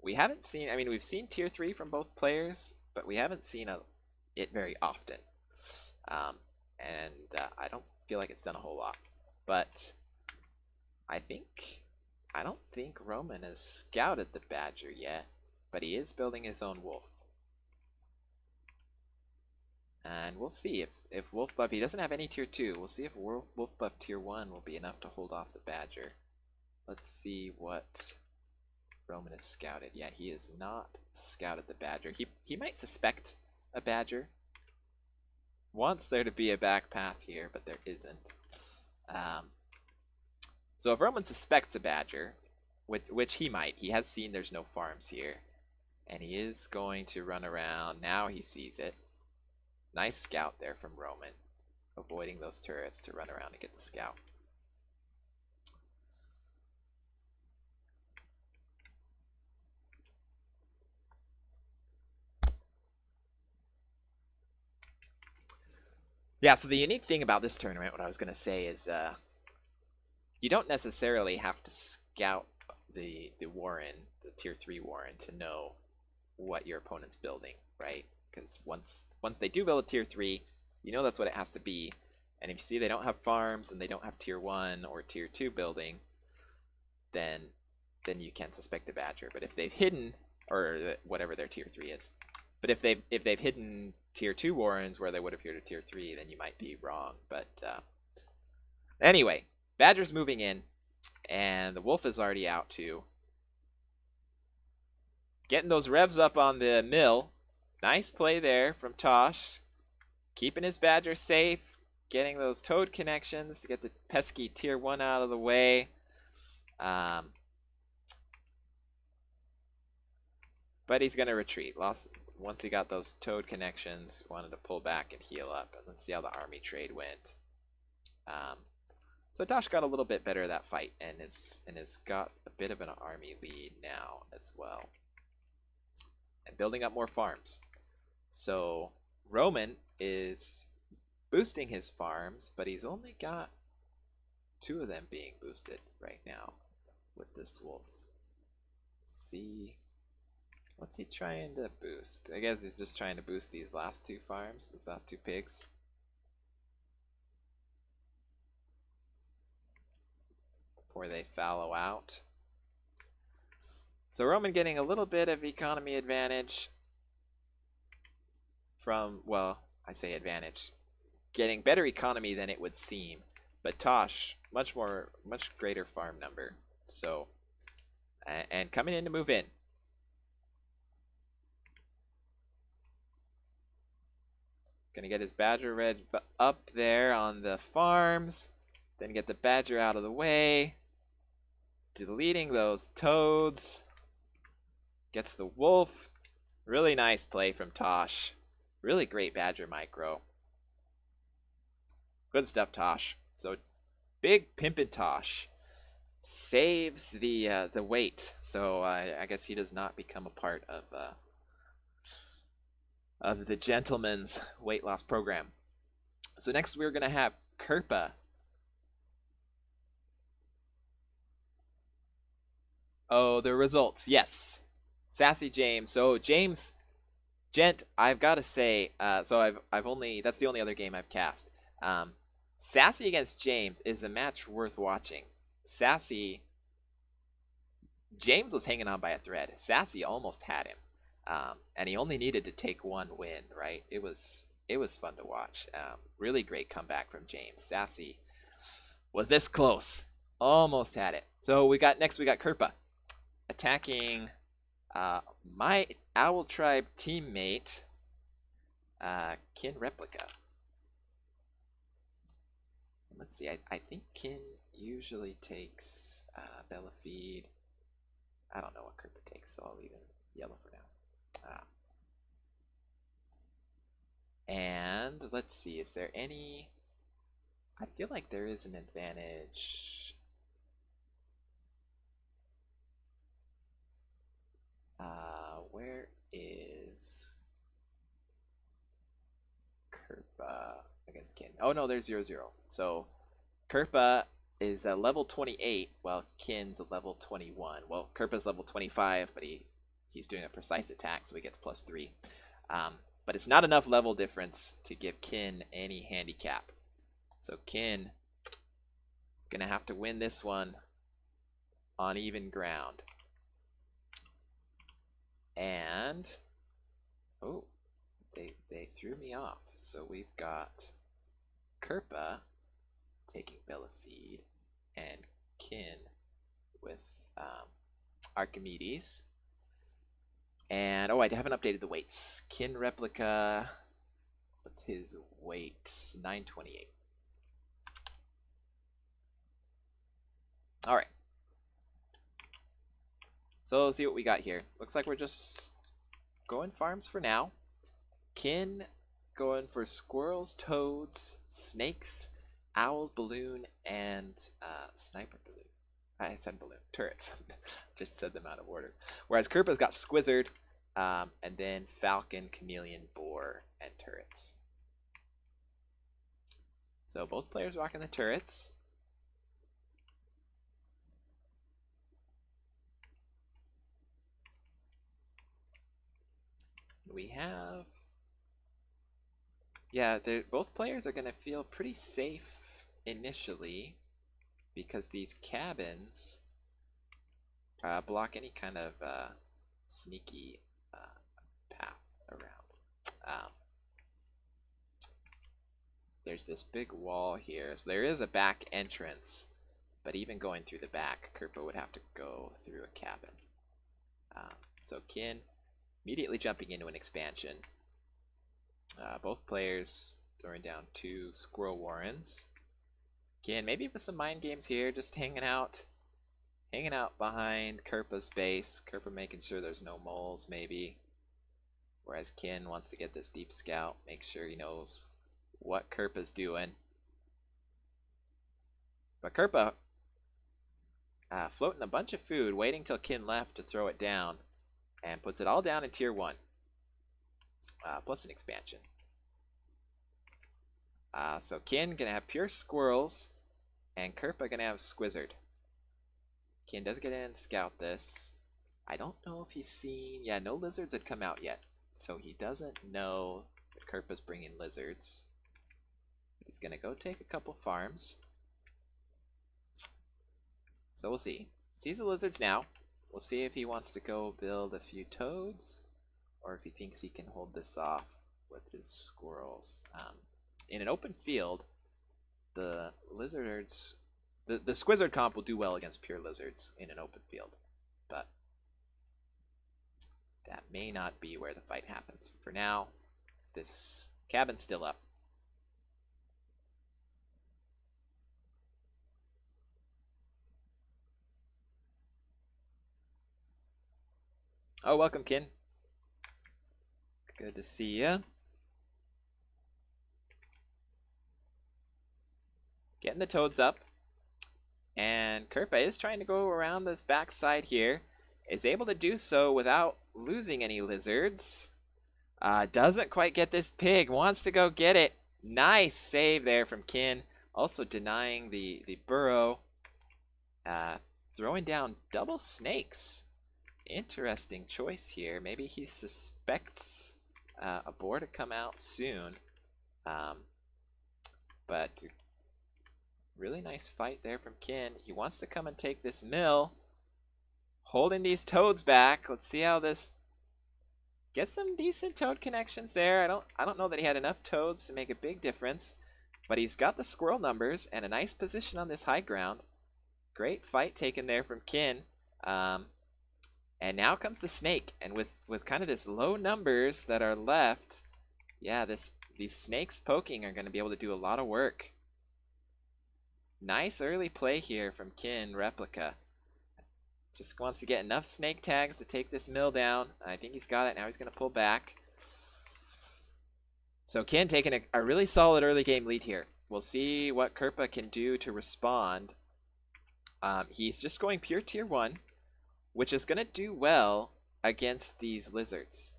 We haven't seen, I mean, we've seen tier 3 from both players, but we haven't seen it very often. And I don't feel like it's done a whole lot. But I think I don't think Roman has scouted the badger yet, but he is building his own wolf. And we'll see if Wolf Buff, he doesn't have any tier 2. We'll see if Wolf Buff tier 1 will be enough to hold off the badger. Let's see what Roman has scouted. Yeah, he has not scouted the badger. He might suspect a badger. Wants there to be a back path here, but there isn't. So if Roman suspects a badger, which he might, he has seen there's no farms here, and he is going to run around. Now he sees it. Nice scout there from Roman, avoiding those turrets to run around and get the scout. Yeah, so the unique thing about this tournament, what I was going to say is you don't necessarily have to scout the Warren, the tier 3 Warren, to know what your opponent's building, right? Because once they do build a tier 3, you know that's what it has to be. And if you see they don't have farms and they don't have tier 1 or tier 2 building, then you can't suspect a badger. But if they've hidden, or whatever their tier 3 is, but if they've hidden tier 2 Warrens where they would have appeared at tier 3, then you might be wrong. But anyway, badger's moving in, and the wolf is already out too. Getting those revs up on the mill. Nice play there from Tosh. Keeping his badger safe. Getting those toad connections to get the pesky tier 1 out of the way. But he's going to retreat. Once he got those toad connections, wanted to pull back and heal up. And let's see how the army trade went. So Tosh got a little bit better at that fight and has got a bit of an army lead now as well. And building up more farms. So Roman is boosting his farms, but he's only got 2 of them being boosted right now with this wolf. Let's see, what's he trying to boost? I guess he's just trying to boost these last 2 farms, these last 2 pigs. Before they fallow out. So Roman getting a little bit of economy advantage from, well, I say advantage, getting better economy than it would seem, but Tosh much greater farm number. So and coming in to move in. Gonna get his badger red up there on the farms, then get the badger out of the way, deleting those toads. Gets the wolf. Really nice play from Tosh. Really great badger micro. Good stuff, Tosh. So big pimpin' Tosh saves the weight. So I guess he does not become a part of the gentleman's weight loss program. So next we're gonna have Kerpa. Oh, the results, yes. Sassy James. So James, Gent, I've got to say, so I've only, that's the only other game I've cast. Sassy against James is a match worth watching. Sassy, James was hanging on by a thread. Sassy almost had him, and he only needed to take 1 win. Right? It was fun to watch. Really great comeback from James. Sassy was this close, almost had it. So next we got Kerpa attacking. My Owl Tribe teammate, Kin Replica. Let's see, I think Kin usually takes Bella Feed. I don't know what Kerpa takes, so I'll leave it yellow for now. And let's see, is there any... I feel like there is an advantage... where is Kerpa? I guess Kin. Oh no, there's 0-0. So Kerpa is a level 28, while Kin's a level 21. Well, Kerpa's level 25, but he's doing a precise attack, so he gets +3. But it's not enough level difference to give Kin any handicap. So Kin is gonna have to win this one on even ground. And, oh, they threw me off. So we've got Kerpa taking Bellafide and Kin with Archimedes. And, oh, I haven't updated the weights. Kin Replica, what's his weight? 928. All right. So let's see what we got here. Looks like we're just going farms for now. Kin going for squirrels, toads, snakes, owls, balloon, and sniper balloon. I said balloon. Turrets. Just said them out of order. Whereas Kerpa's got squizzard, and then falcon, chameleon, boar, and turrets. So both players rocking the turrets. We have, yeah, both players are going to feel pretty safe initially because these cabins block any kind of sneaky path around. There's this big wall here, so there is a back entrance, but even going through the back, Kerpa would have to go through a cabin. So Kin immediately jumping into an expansion. Both players throwing down 2 squirrel warrens. Kin maybe with some mind games here, just hanging out behind Kerpa's base. Kerpa making sure there's no moles maybe. Whereas Kin wants to get this deep scout, make sure he knows what Kerpa's doing. But Kerpa floating a bunch of food, waiting till Kin left to throw it down, and puts it all down in tier 1. Plus an expansion. So Kin gonna have pure squirrels, and Kerpa gonna have squizzard. Kin does get in and scout this. I don't know if he's seen, yeah, no lizards had come out yet, so he doesn't know that Kerpa's bringing lizards. He's gonna go take a couple farms. So we'll see. Sees the lizards now. We'll see if he wants to go build a few toads, or if he thinks he can hold this off with his squirrels. In an open field, the lizards, the squizzard comp will do well against pure lizards in an open field, but that may not be where the fight happens. For now, this cabin's still up. Oh, welcome, Kin. Good to see ya. Getting the toads up. And Kerpa is trying to go around this backside here. Is able to do so without losing any lizards. Doesn't quite get this pig. Wants to go get it. Nice save there from Kin. Also denying the burrow. Throwing down double snakes. Interesting choice here. Maybe he suspects a boar to come out soon. But really nice fight there from Kin. He wants to come and take this mill. Holding these toads back. Let's see how this gets some decent toad connections there. I don't know that he had enough toads to make a big difference, but he's got the squirrel numbers and a nice position on this high ground. Great fight taken there from Kin. And now comes the snake, and with kind of this low numbers that are left, yeah, these snakes poking are going to be able to do a lot of work. Nice early play here from Kin Replica. Just wants to get enough snake tags to take this mill down. I think he's got it. Now he's going to pull back. So Kin taking a really solid early game lead here. We'll see what Kerpa can do to respond. He's just going pure tier 1, which is going to do well against these lizards.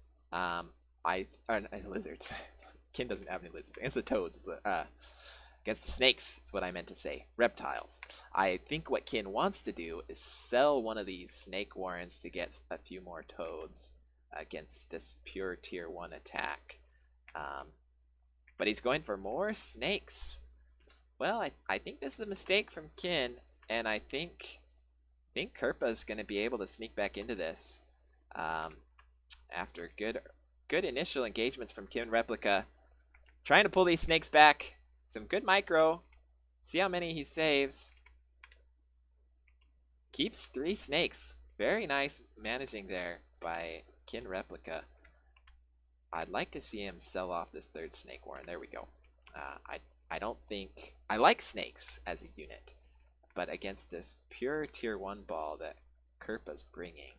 Lizards. Kin doesn't have any lizards. Against the toads. Against the snakes is what I meant to say. Reptiles. I think what Kin wants to do is sell one of these snake warrens to get a few more toads against this pure tier 1 attack. But he's going for more snakes. Well, I think this is a mistake from Kin, and I think think Kerpa's going to be able to sneak back into this after good initial engagements from KinReplica. Trying to pull these snakes back. Some good micro. See how many he saves. Keeps 3 snakes. Very nice managing there by KinReplica. I'd like to see him sell off this 3rd snake warren. There we go. I don't think... I like snakes as a unit, but against this pure tier 1 ball that Kerpa's bringing,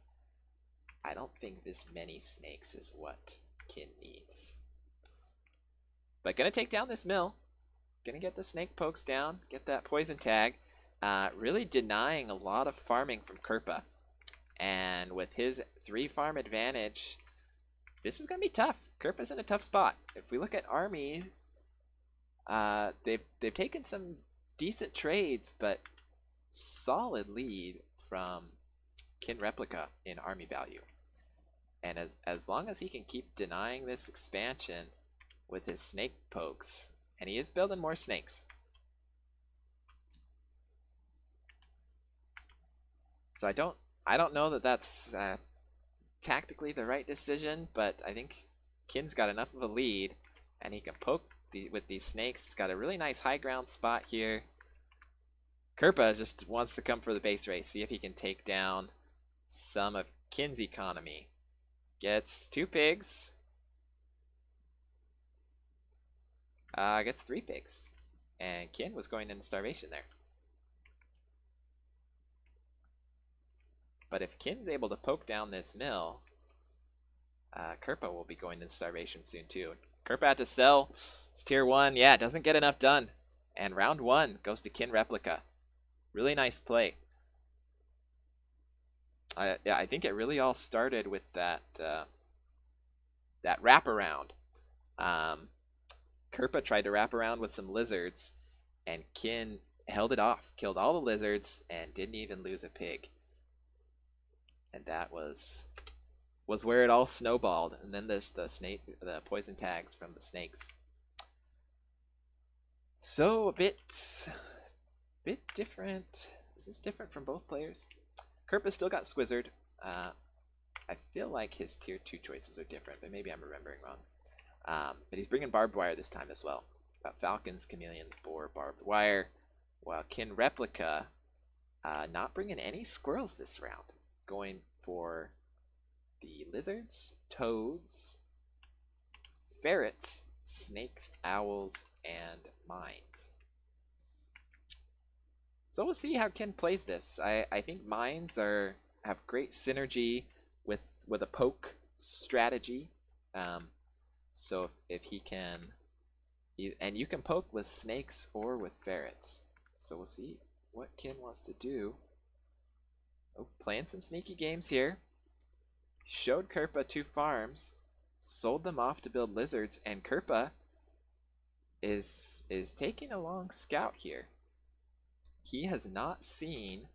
I don't think this many snakes is what Kin needs. But gonna take down this mill. Gonna get the snake pokes down, get that poison tag. Really denying a lot of farming from Kerpa. And with his 3 farm advantage, this is gonna be tough. Kerpa's in a tough spot. If we look at Army, they've taken some decent trades, but solid lead from KinReplica in Army value. And as long as he can keep denying this expansion with his snake pokes, and he is building more snakes. So I don't know that that's tactically the right decision, but I think Kin's got enough of a lead, and he can poke with these snakes. He's got a really nice high ground spot here. Kerpa just wants to come for the base race, see if he can take down some of Kin's economy. Gets 2 pigs. Gets 3 pigs. And Kin was going into starvation there. But if Kin's able to poke down this mill, Kerpa will be going into starvation soon too. Kerpa had to sell. It's tier 1. Yeah, doesn't get enough done. And round 1 goes to KinReplica. Really nice play. Yeah, I think it really all started with that that wraparound. Kerpa tried to wrap around with some lizards, and Kin held it off, killed all the lizards, and didn't even lose a pig. And that was where it all snowballed. And then the poison tags from the snakes. So a bit different. Is this different from both players? Kerpa still got Squizzard. I feel like his tier 2 choices are different, but maybe I'm remembering wrong. But he's bringing barbed wire this time as well. Got falcons, chameleons, boar, barbed wire. While KinReplica not bringing any squirrels this round. Going for the lizards, toads, ferrets, snakes, owls, and mines. So we'll see how Kin plays this. I think mines have great synergy with a poke strategy. So if he can, and you can poke with snakes or with ferrets. So we'll see what Kin wants to do. Oh, playing some sneaky games here. Showed Kerpa 2 farms, sold them off to build lizards, and Kerpa is taking a long scout here. He has not seen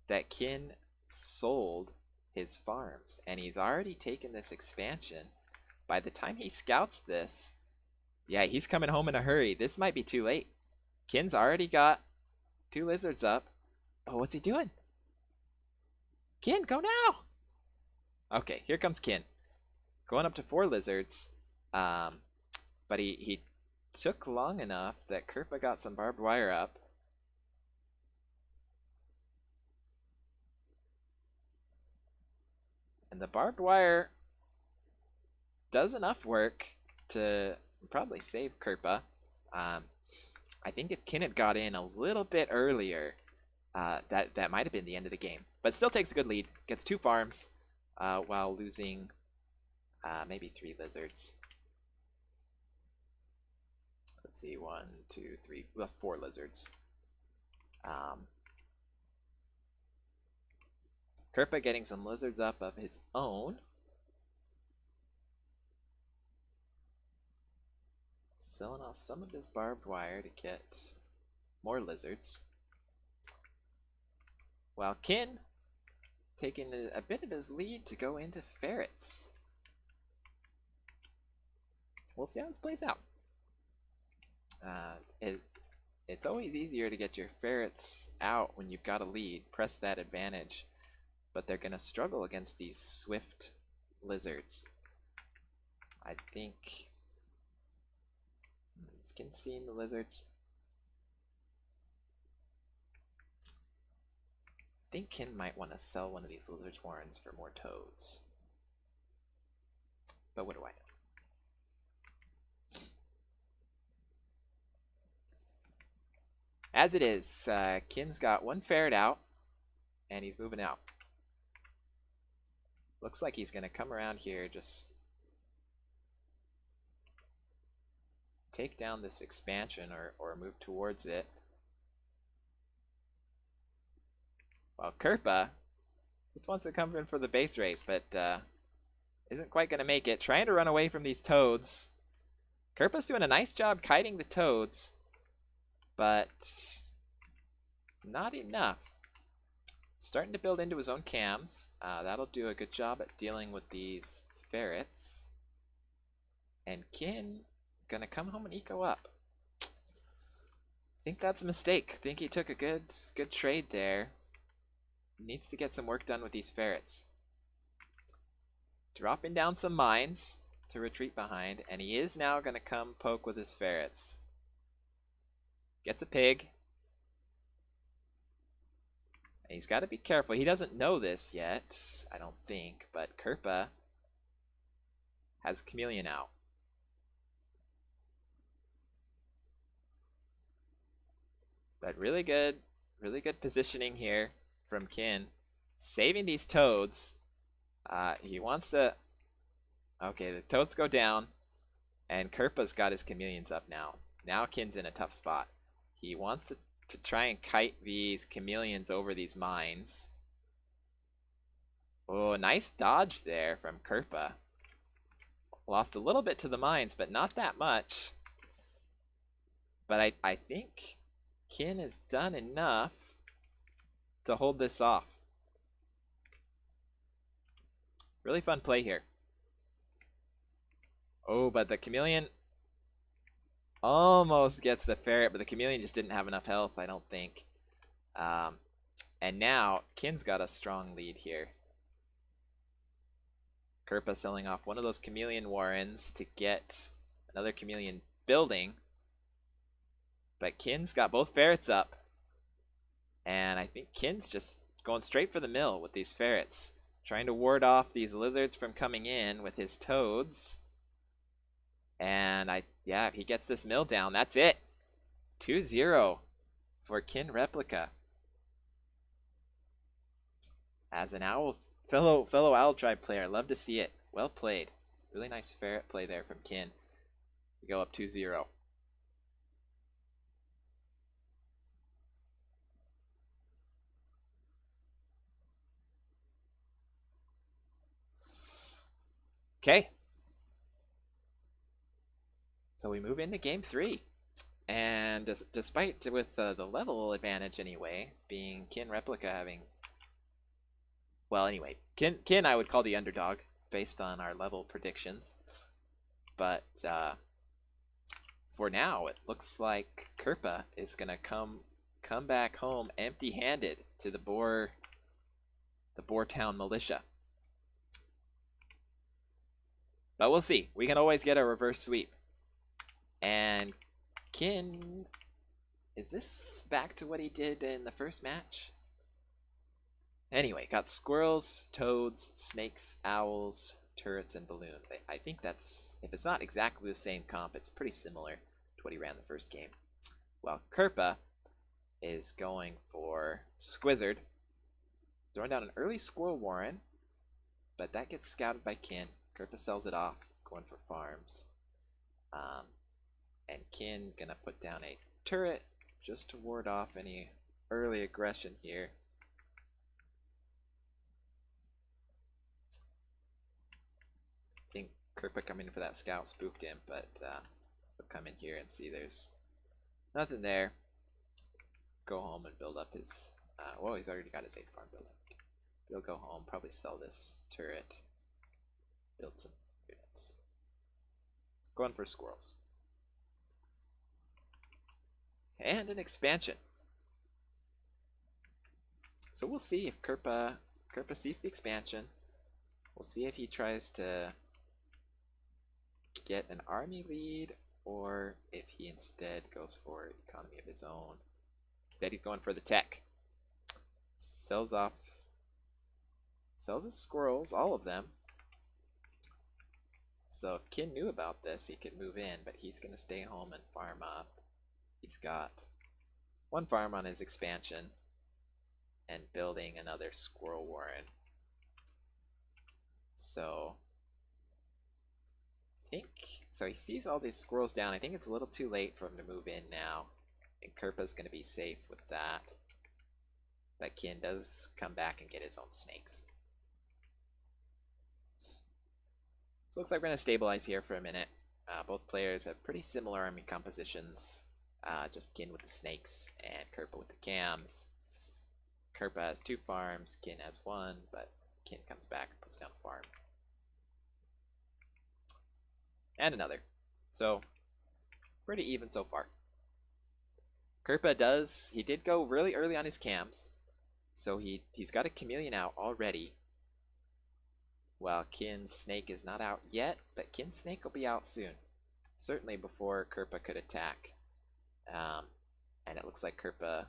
that Kin sold his farms, and he's already taken this expansion. By the time he scouts this, yeah, he's coming home in a hurry. This might be too late. Kin's already got 2 lizards up. Oh, what's he doing? Kin, go now! Okay, here comes Kin. Going up to 4 lizards. But he took long enough that Kerpa got some barbed wire up. And the barbed wire does enough work to probably save Kerpa. I think if Kin had got in a little bit earlier, that might have been the end of the game. But still takes a good lead. Gets 2 farms while losing maybe 3 lizards. Let's see, 1, 2, 3, we lost 4 lizards. Kerpa getting some lizards up of his own. Selling off some of his barbed wire to get more lizards. While Kin taking a bit of his lead to go into ferrets. We'll see how this plays out. It's always easier to get your ferrets out when you've got a lead. Press that advantage. But they're going to struggle against these swift lizards. I think... Is Kin seeing the lizards? I think Kin might want to sell one of these lizard's warrens for more toads. But what do I know? As it is, Kin's got one ferret out, and he's moving out. Looks like he's going to come around here, just take down this expansion or move towards it. Well, Kerpa just wants to come in for the base race, but isn't quite going to make it. Trying to run away from these toads. Kerpa's doing a nice job kiting the toads, but not enough. Starting to build into his own cams. That'll do a good job at dealing with these ferrets. And Kin gonna come home and eco up. I think that's a mistake. I think he took a good trade there. Needs to get some work done with these ferrets. Dropping down some mines to retreat behind, and he is now gonna come poke with his ferrets. Gets a pig. And he's got to be careful. He doesn't know this yet, I don't think, but Kerpa has Chameleon out. But really good positioning here from Kin. Saving these toads. He wants to... Okay, the toads go down, and Kerpa's got his Chameleons up now. Now Kin's in a tough spot. He wants to try and kite these Chameleons over these mines. Oh, nice dodge there from Kerpa. Lost a little bit to the mines, but not that much. But I think Kin has done enough to hold this off. Really fun play here. Oh, but the Chameleon almost gets the ferret, but the Chameleon just didn't have enough health, I don't think. And now Kin's got a strong lead here. Kerpa selling off one of those Chameleon warrens to get another Chameleon building. But Kin's got both ferrets up. And I think Kin's just going straight for the mill with these ferrets. Trying to ward off these lizards from coming in with his toads. And yeah, if he gets this mill down, that's it. 2-0 for Kin Replica. As an fellow Owl Tribe player, love to see it. Well played. Really nice ferret play there from Kin. We go up 2-0. Okay. So we move into game 3. And despite with the level advantage anyway, being Kin Replica having... Well, anyway, Kin I would call the underdog based on our level predictions. But for now, it looks like Kerpa is going to come back home empty-handed to the Boar Town Militia. But we'll see. We can always get a reverse sweep. And Kin, is this back to what he did in the first match? Anyway, got squirrels, toads, snakes, owls, turrets, and balloons. I think that's, if it's not exactly the same comp, it's pretty similar to what he ran the first game. Well, Kerpa is going for Squizzard. Throwing down an early squirrel warren, but that gets scouted by Kin. Kerpa sells it off, going for farms. And Kin gonna put down a turret just to ward off any early aggression here. I think Kerpa coming for that scout spooked him, but we'll come in here and see there's nothing there. Go home and build up his... well, he's already got his 8 farm building. He'll go home, probably sell this turret, build some units. Going for squirrels. And an expansion. So we'll see if Kerpa sees the expansion. We'll see if he tries to get an army lead or if he instead goes for economy of his own. Instead he's going for the tech. Sells his squirrels, all of them. So if Qin knew about this, he could move in, but he's going to stay home and farm up. He's got one farm on his expansion and building another squirrel warren. So he sees all these squirrels down. I think it's a little too late for him to move in now. And Kerpa's going to be safe with that. But Qin does come back and get his own snakes. So it looks like we're going to stabilize here for a minute. Both players have pretty similar army compositions. Just Qin with the snakes and Kerpa with the cams. Kerpa has 2 farms, Qin has 1, but Qin comes back and puts down a farm. And another. So, pretty even so far. Kerpa did go really early on his cams. So he's got a chameleon out already. While Qin's snake is not out yet, but Qin's snake will be out soon. Certainly before Kerpa could attack. And it looks like Kerpa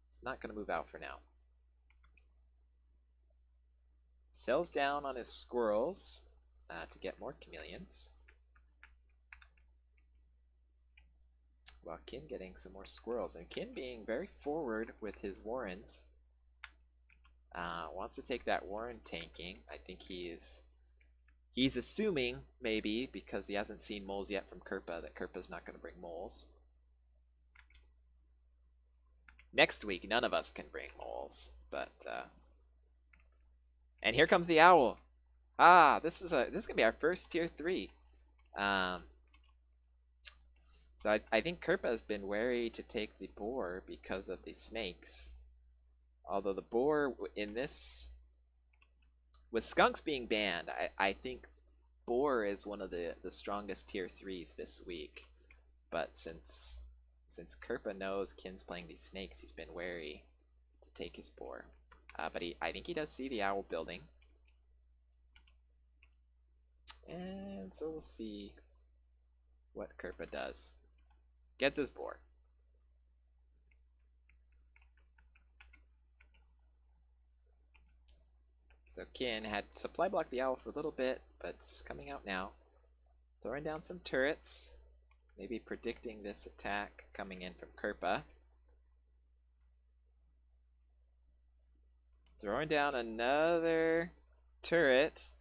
is not going to move out for now. Sells down on his squirrels to get more chameleons. While Qin getting some more squirrels. And Qin being very forward with his warrens. Wants to take that warren tanking. I think he's assuming, maybe, because he hasn't seen moles yet from Kerpa, that Kerpa's not going to bring moles. Next week, none of us can bring moles, but and here comes the owl. This is gonna be our first tier 3. So I think Kerpa has been wary to take the boar because of the snakes. Although the boar in this, with skunks being banned, I think boar is one of the strongest tier 3s this week. But since Kerpa knows Qin's playing these snakes, he's been wary to take his boar. But I think he does see the owl building. And so we'll see what Kerpa does. Gets his boar. So Qin had supply blocked the owl for a little bit, but it's coming out now. Throwing down some turrets. Maybe predicting this attack coming in from Kerpa. Throwing down another turret,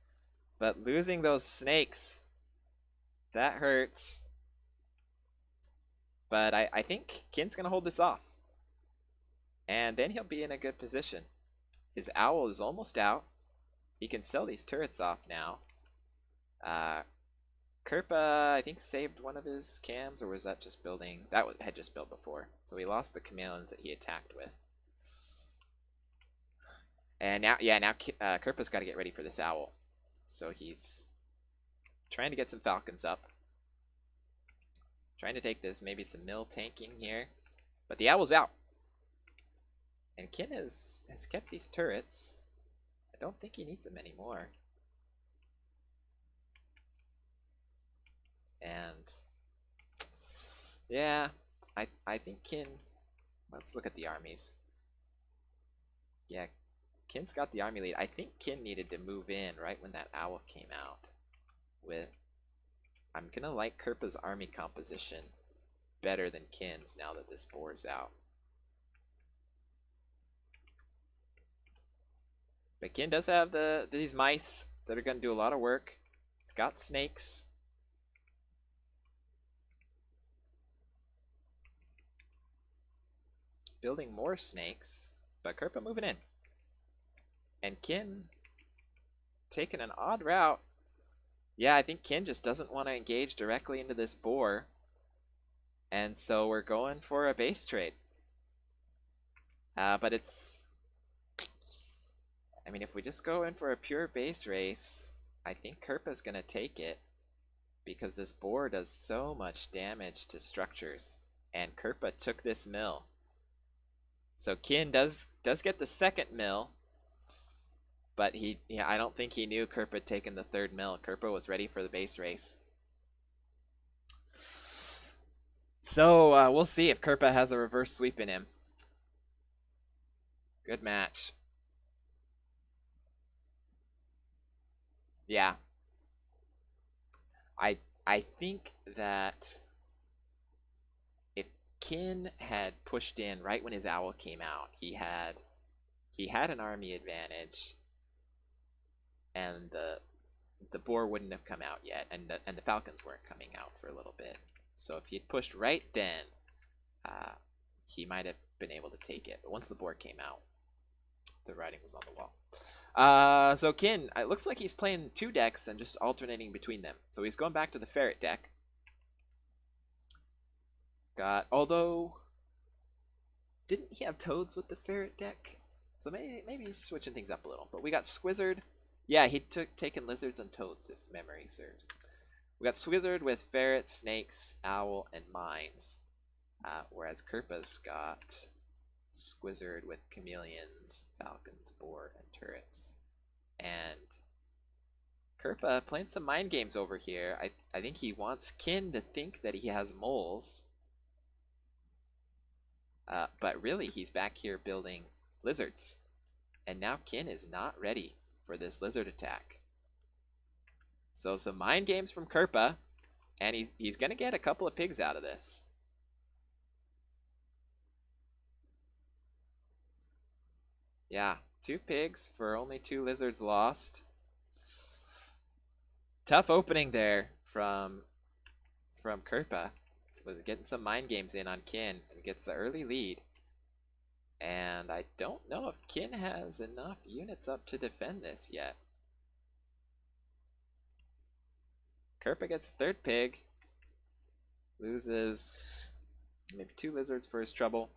but losing those snakes. That hurts. But I think Qin's going to hold this off. And then he'll be in a good position. His owl is almost out. He can sell these turrets off now. Kerpa, I think, saved one of his cams, or was that just building? That had just built before. So he lost the chameleons that he attacked with. And now Kerpa's got to get ready for this owl. So he's trying to get some falcons up. Trying to take this, maybe some mill tanking here. But the owl's out. And Qin has kept these turrets. I don't think he needs them anymore. And yeah, I think Qin, let's look at the armies. Yeah, Qin's got the army lead. I think Qin needed to move in right when that owl came out. I'm gonna like Kerpa's army composition better than Qin's now that this boar's out. But Qin does have these mice that are gonna do a lot of work. It's got snakes. Building more snakes, but Kerpa moving in. And Qin taking an odd route. Yeah, I think Qin just doesn't want to engage directly into this boar. And so we're going for a base trade. But it's... I mean, if we just go in for a pure base race, I think Kerpa's going to take it. Because this boar does so much damage to structures. and Kerpa took this mill. So Kin does get the second mill, but I don't think he knew Kerpa had taken the third mill. Kerpa was ready for the base race. So we'll see if Kerpa has a reverse sweep in him. Good match. Yeah. I think that if Kin had pushed in right when his owl came out, he had an army advantage, and the boar wouldn't have come out yet, and the falcons weren't coming out for a little bit. So if he had pushed right then, he might have been able to take it. But once the boar came out, the writing was on the wall. So Kin, it looks like he's playing 2 decks and just alternating between them. So he's going back to the ferret deck. Although, didn't he have toads with the ferret deck? So maybe he's switching things up a little. But we got Squizzard. Yeah, he taken lizards and toads, if memory serves. We got Squizzard with ferrets, snakes, owl, and mines. Whereas Kerpa's got Squizzard with chameleons, falcons, boar, and turrets. And Kerpa playing some mind games over here. I think he wants Kin to think that he has moles. But really, he's back here building lizards. And now Kin is not ready for this lizard attack. So some mind games from Kerpa, and he's going to get a couple of pigs out of this. Yeah, 2 pigs for only 2 lizards lost. Tough opening there from Kerpa. With getting some mind games in on Kin, and gets the early lead. And I don't know if Kin has enough units up to defend this yet. Kerpa gets the 3rd pig. Loses maybe 2 lizards for his trouble.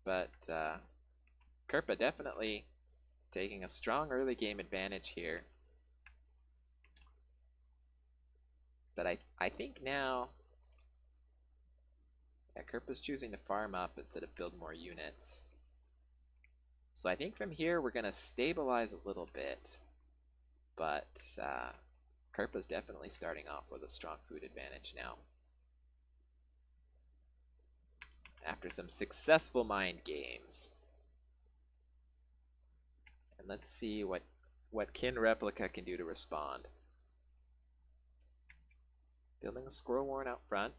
But Kerpa definitely taking a strong early game advantage here. But I think now, yeah, Kerpa's choosing to farm up instead of build more units. So I think from here we're going to stabilize a little bit. But Kerpa's definitely starting off with a strong food advantage now. After some successful mind games. And let's see what Kin Replica can do to respond. Building a squirrel warren out front.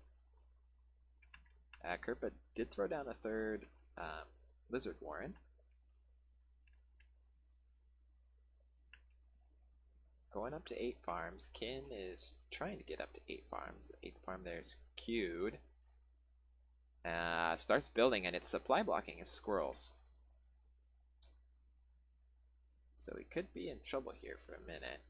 Kerpa did throw down a 3rd lizard warren. Going up to 8 farms. Kin is trying to get up to 8 farms. The 8th farm there is queued. Starts building, and it's supply blocking his squirrels. So he could be in trouble here for a minute.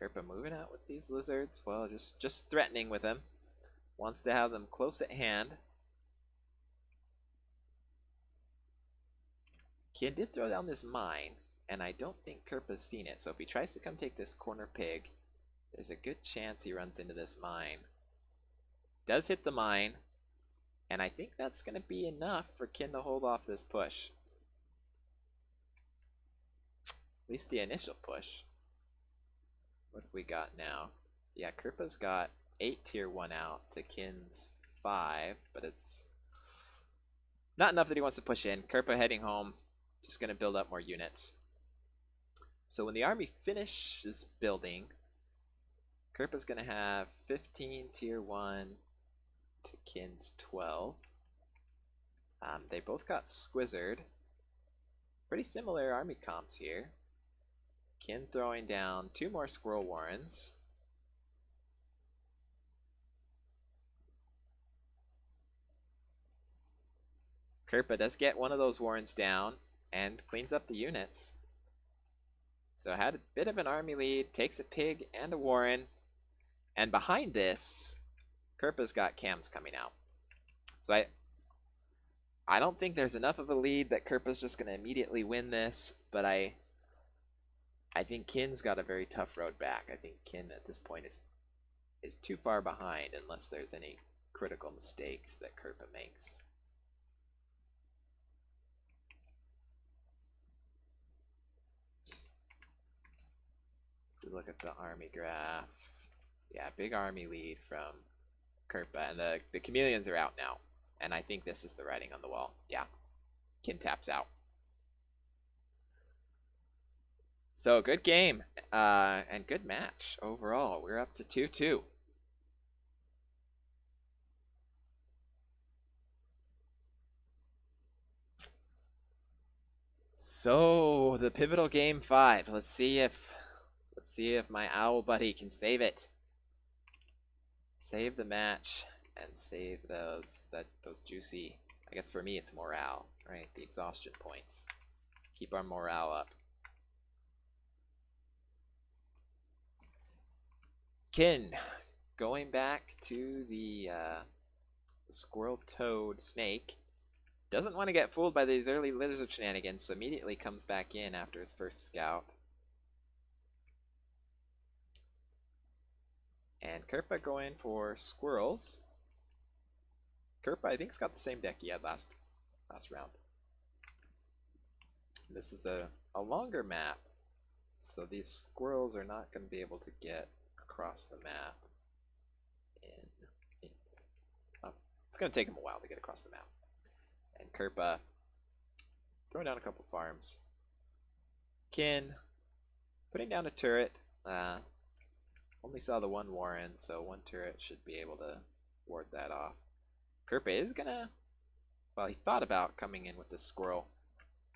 Kerpa moving out with these lizards. Well, just threatening with them. Wants to have them close at hand. Kin did throw down this mine, and I don't think Kerpa's seen it. So if he tries to come take this corner pig, there's a good chance he runs into this mine. Does hit the mine, and I think that's going to be enough for Kin to hold off this push. At least the initial push. What have we got now? Yeah, Kerpa's got 8 tier 1 out to Kin's 5, but it's not enough that he wants to push in. Kerpa heading home, just going to build up more units. So when the army finishes building, Kerpa's going to have 15 tier 1 to Kin's 12. They both got Squizzard. Pretty similar army comps here. Kin throwing down 2 more squirrel warrens. Kerpa does get one of those warrens down and cleans up the units. So had a bit of an army lead, takes a pig and a warren. And behind this, Kerpa's got cams coming out. So I don't think there's enough of a lead that Kerpa's just going to immediately win this, but I I think Kin's got a very tough road back. I think Kin at this point is too far behind unless there's any critical mistakes that Kerpa makes. If we look at the army graph, yeah, big army lead from Kerpa, and the chameleons are out now. And I think this is the writing on the wall. Yeah, Kin taps out. So good game and good match overall. We're up to 2-2. So the pivotal game 5. Let's see if my owl buddy can save it. Save the match and save those juicy. I guess for me it's morale, right? The exhaustion points. Keep our morale up. Kin, going back to the squirrel toad snake. Doesn't want to get fooled by these early lizard shenanigans, so immediately comes back in after his first scout. And Kerpa going for squirrels. Kerpa, I think, has got the same deck he had last round. This is a longer map, so these squirrels are not going to be able to get across the map. It's going to take them a while to get across the map. And Kerpa throwing down a couple farms. Kin putting down a turret. Only saw the one Warren, so one turret should be able to ward that off. Kerpa is gonna, well, he thought about coming in with this squirrel.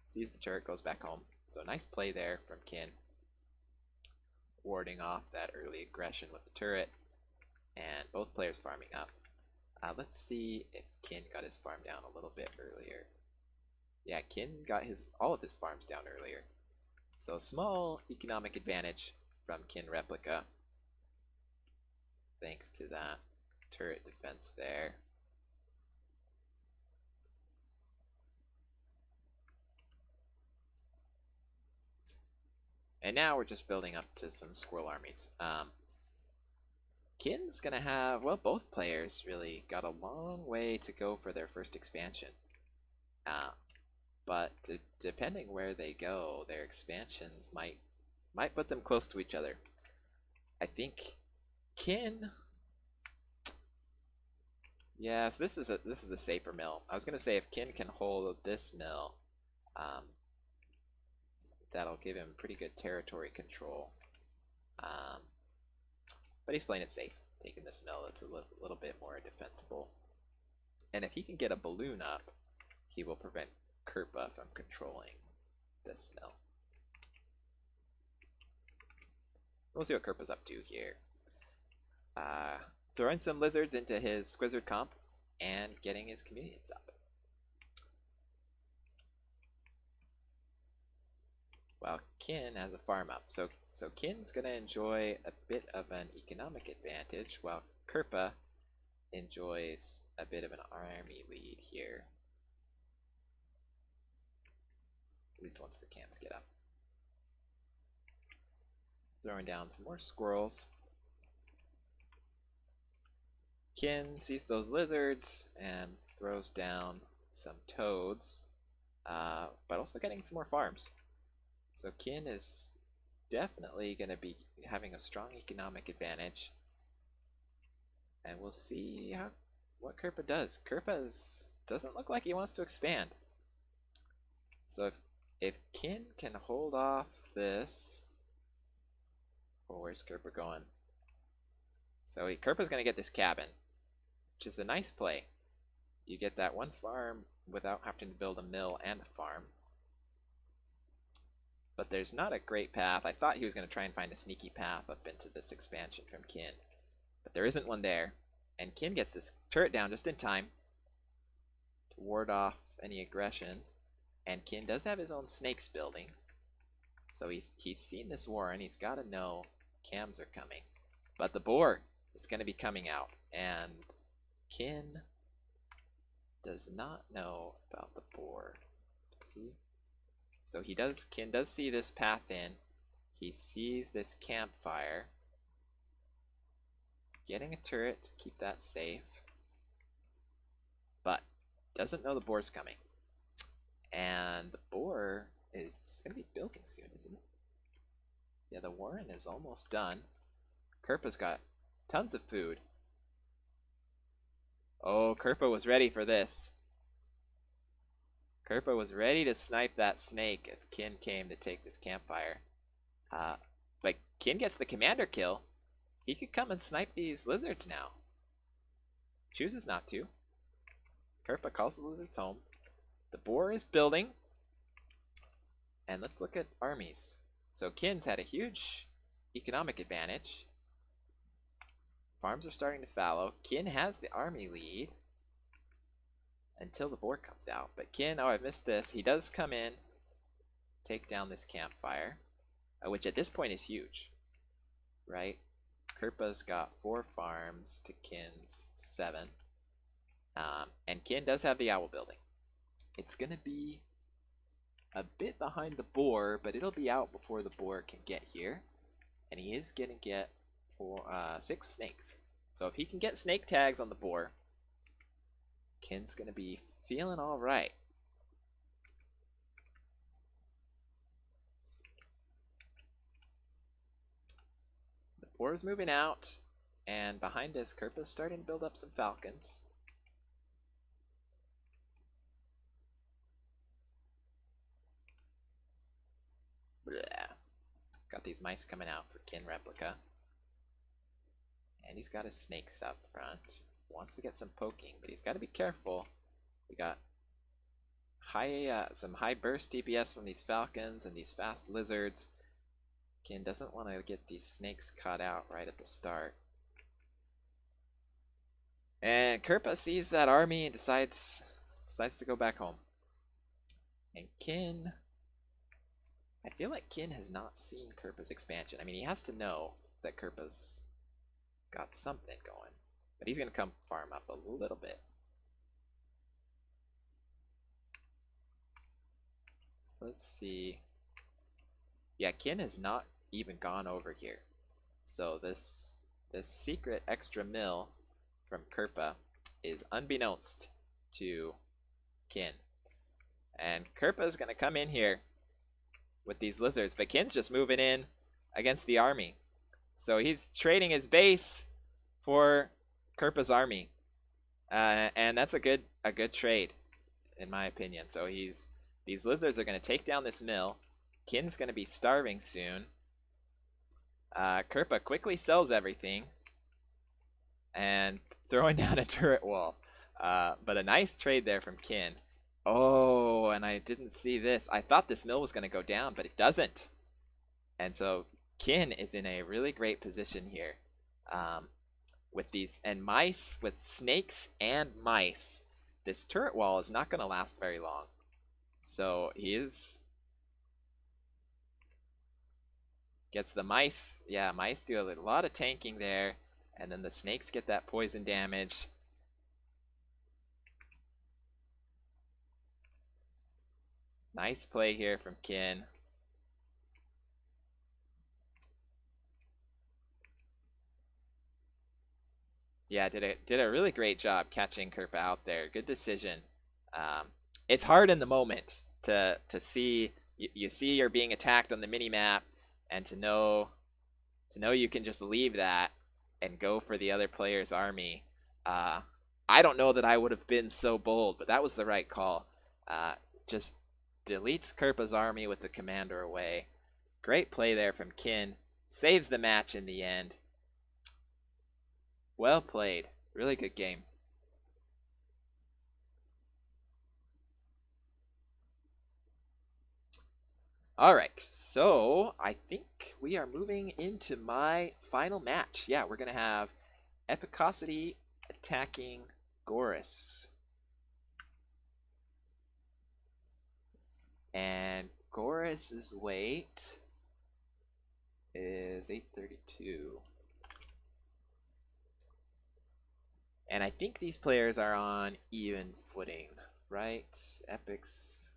Sees the turret, goes back home. So nice play there from Kin. Warding off that early aggression with the turret. And both players farming up. Let's see if Kin got his farm down a little bit earlier. Yeah, Kin got all of his farms down earlier. So small economic advantage from Kin Replica. Thanks to that turret defense there. And now we're just building up to some squirrel armies. Kin's gonna have, well, both players really got a long way to go for their first expansion. But depending where they go, their expansions might put them close to each other. I think Kin. Yes, this is a safer mill. I was gonna say if Kin can hold this mill, that'll give him pretty good territory control. But he's playing it safe, taking this mill that's a little bit more defensible. And if he can get a balloon up, he will prevent Kerpa from controlling this mill. We'll see what Kerpa's up to here. Throwing some lizards into his Squizzard comp and getting his chameleons up. While Kin has a farm up. So Kin's going to enjoy a bit of an economic advantage, while Kerpa enjoys a bit of an army lead here. At least once the camps get up. Throwing down some more squirrels. Kin sees those lizards and throws down some toads, but also getting some more farms. So Kin is definitely going to be having a strong economic advantage. And we'll see what Kerpa does. Kerpa doesn't look like he wants to expand. So if Kin can hold off this... Oh, where's Kerpa going? So Kerpa's going to get this cabin, which is a nice play. You get that one farm without having to build a mill and a farm. But there's not a great path. I thought he was going to try and find a sneaky path up into this expansion from Kin. But there isn't one there. And Kin gets this turret down just in time to ward off any aggression. And Kin does have his own snakes building. So he's seen this war and he's got to know cams are coming. But the boar is going to be coming out. And Kin does not know about the boar. Does he? So Kin does see this path in. He sees this campfire. Getting a turret to keep that safe. But doesn't know the boar's coming. And the boar is going to be building soon, isn't it? Yeah, the warren is almost done. Kerpa's got tons of food. Oh, Kerpa was ready for this. Kerpa was ready to snipe that snake if Kin came to take this campfire. But Kin gets the commander kill. He could come and snipe these lizards now. Chooses not to. Kerpa calls the lizards home. The boar is building. And let's look at armies. So Kin's had a huge economic advantage. Farms are starting to fallow. Kin has the army lead until the boar comes out. But Kin, oh, I missed this. He does come in, take down this campfire, which at this point is huge, right? Kerpa's got 4 farms to Kin's 7. And Kin does have the owl building. It's going to be a bit behind the boar, but it'll be out before the boar can get here. And he is going to get 6 snakes. So if he can get snake tags on the boar, Kin's going to be feeling all right. The boar is moving out, and behind this, Kerpa's starting to build up some falcons. Blah. Got these mice coming out for Kin replica. And he's got his snakes up front. Wants to get some poking, but he's got to be careful. We got some high burst DPS from these falcons and these fast lizards. Kin doesn't want to get these snakes caught out right at the start. And Kerpa sees that army and decides to go back home. And Kin, I feel like Kin has not seen Kerpa's expansion. I mean, he has to know that Kerpa's got something going. But he's going to come farm up a little bit. So let's see. Yeah, Kin has not even gone over here. So this secret extra mill from Kerpa is unbeknownst to Kin. And Kerpa is going to come in here with these lizards, but Kin's just moving in against the army. So he's trading his base for Kerpa's army. And that's a good trade, in my opinion. So these lizards are going to take down this mill. Kin's going to be starving soon. Kerpa quickly sells everything and throwing down a turret wall. But a nice trade there from Kin. Oh, and I didn't see this. I thought this mill was going to go down, but it doesn't. And so Kin is in a really great position here. With these, and mice, with snakes and mice, this turret wall is not going to last very long. So gets the mice. Yeah, mice do a lot of tanking there. And then the snakes get that poison damage. Nice play here from Kin. Yeah, did a really great job catching Kerpa out there. Good decision. It's hard in the moment to see you see you're being attacked on the mini map, and to know you can just leave that and go for the other player's army. I don't know that I would have been so bold, but that was the right call. Just deletes Kerpa's army with the commander away. Great play there from Kin. Saves the match in the end. Well played. Really good game. All right, so I think we are moving into my final match. Yeah, we're going to have Epicosity attacking Goris. And Goris's weight is 832. And I think these players are on even footing, right? Epic's...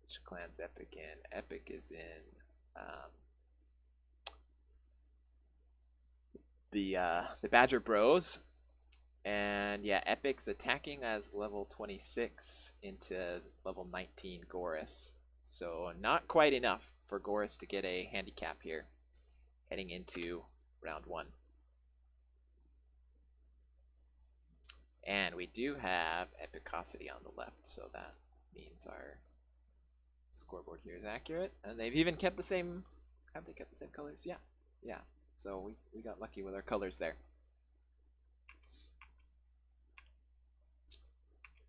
Which clan's Epic in? Epic is in the Badger Bros. And yeah, Epic's attacking as level 26 into level 19 Goris. So not quite enough for Goris to get a handicap here heading into round 1. And we do have Epicosity on the left, so that means our scoreboard here is accurate. And they've even kept the same... Have they kept the same colors? Yeah. Yeah. So we got lucky with our colors there.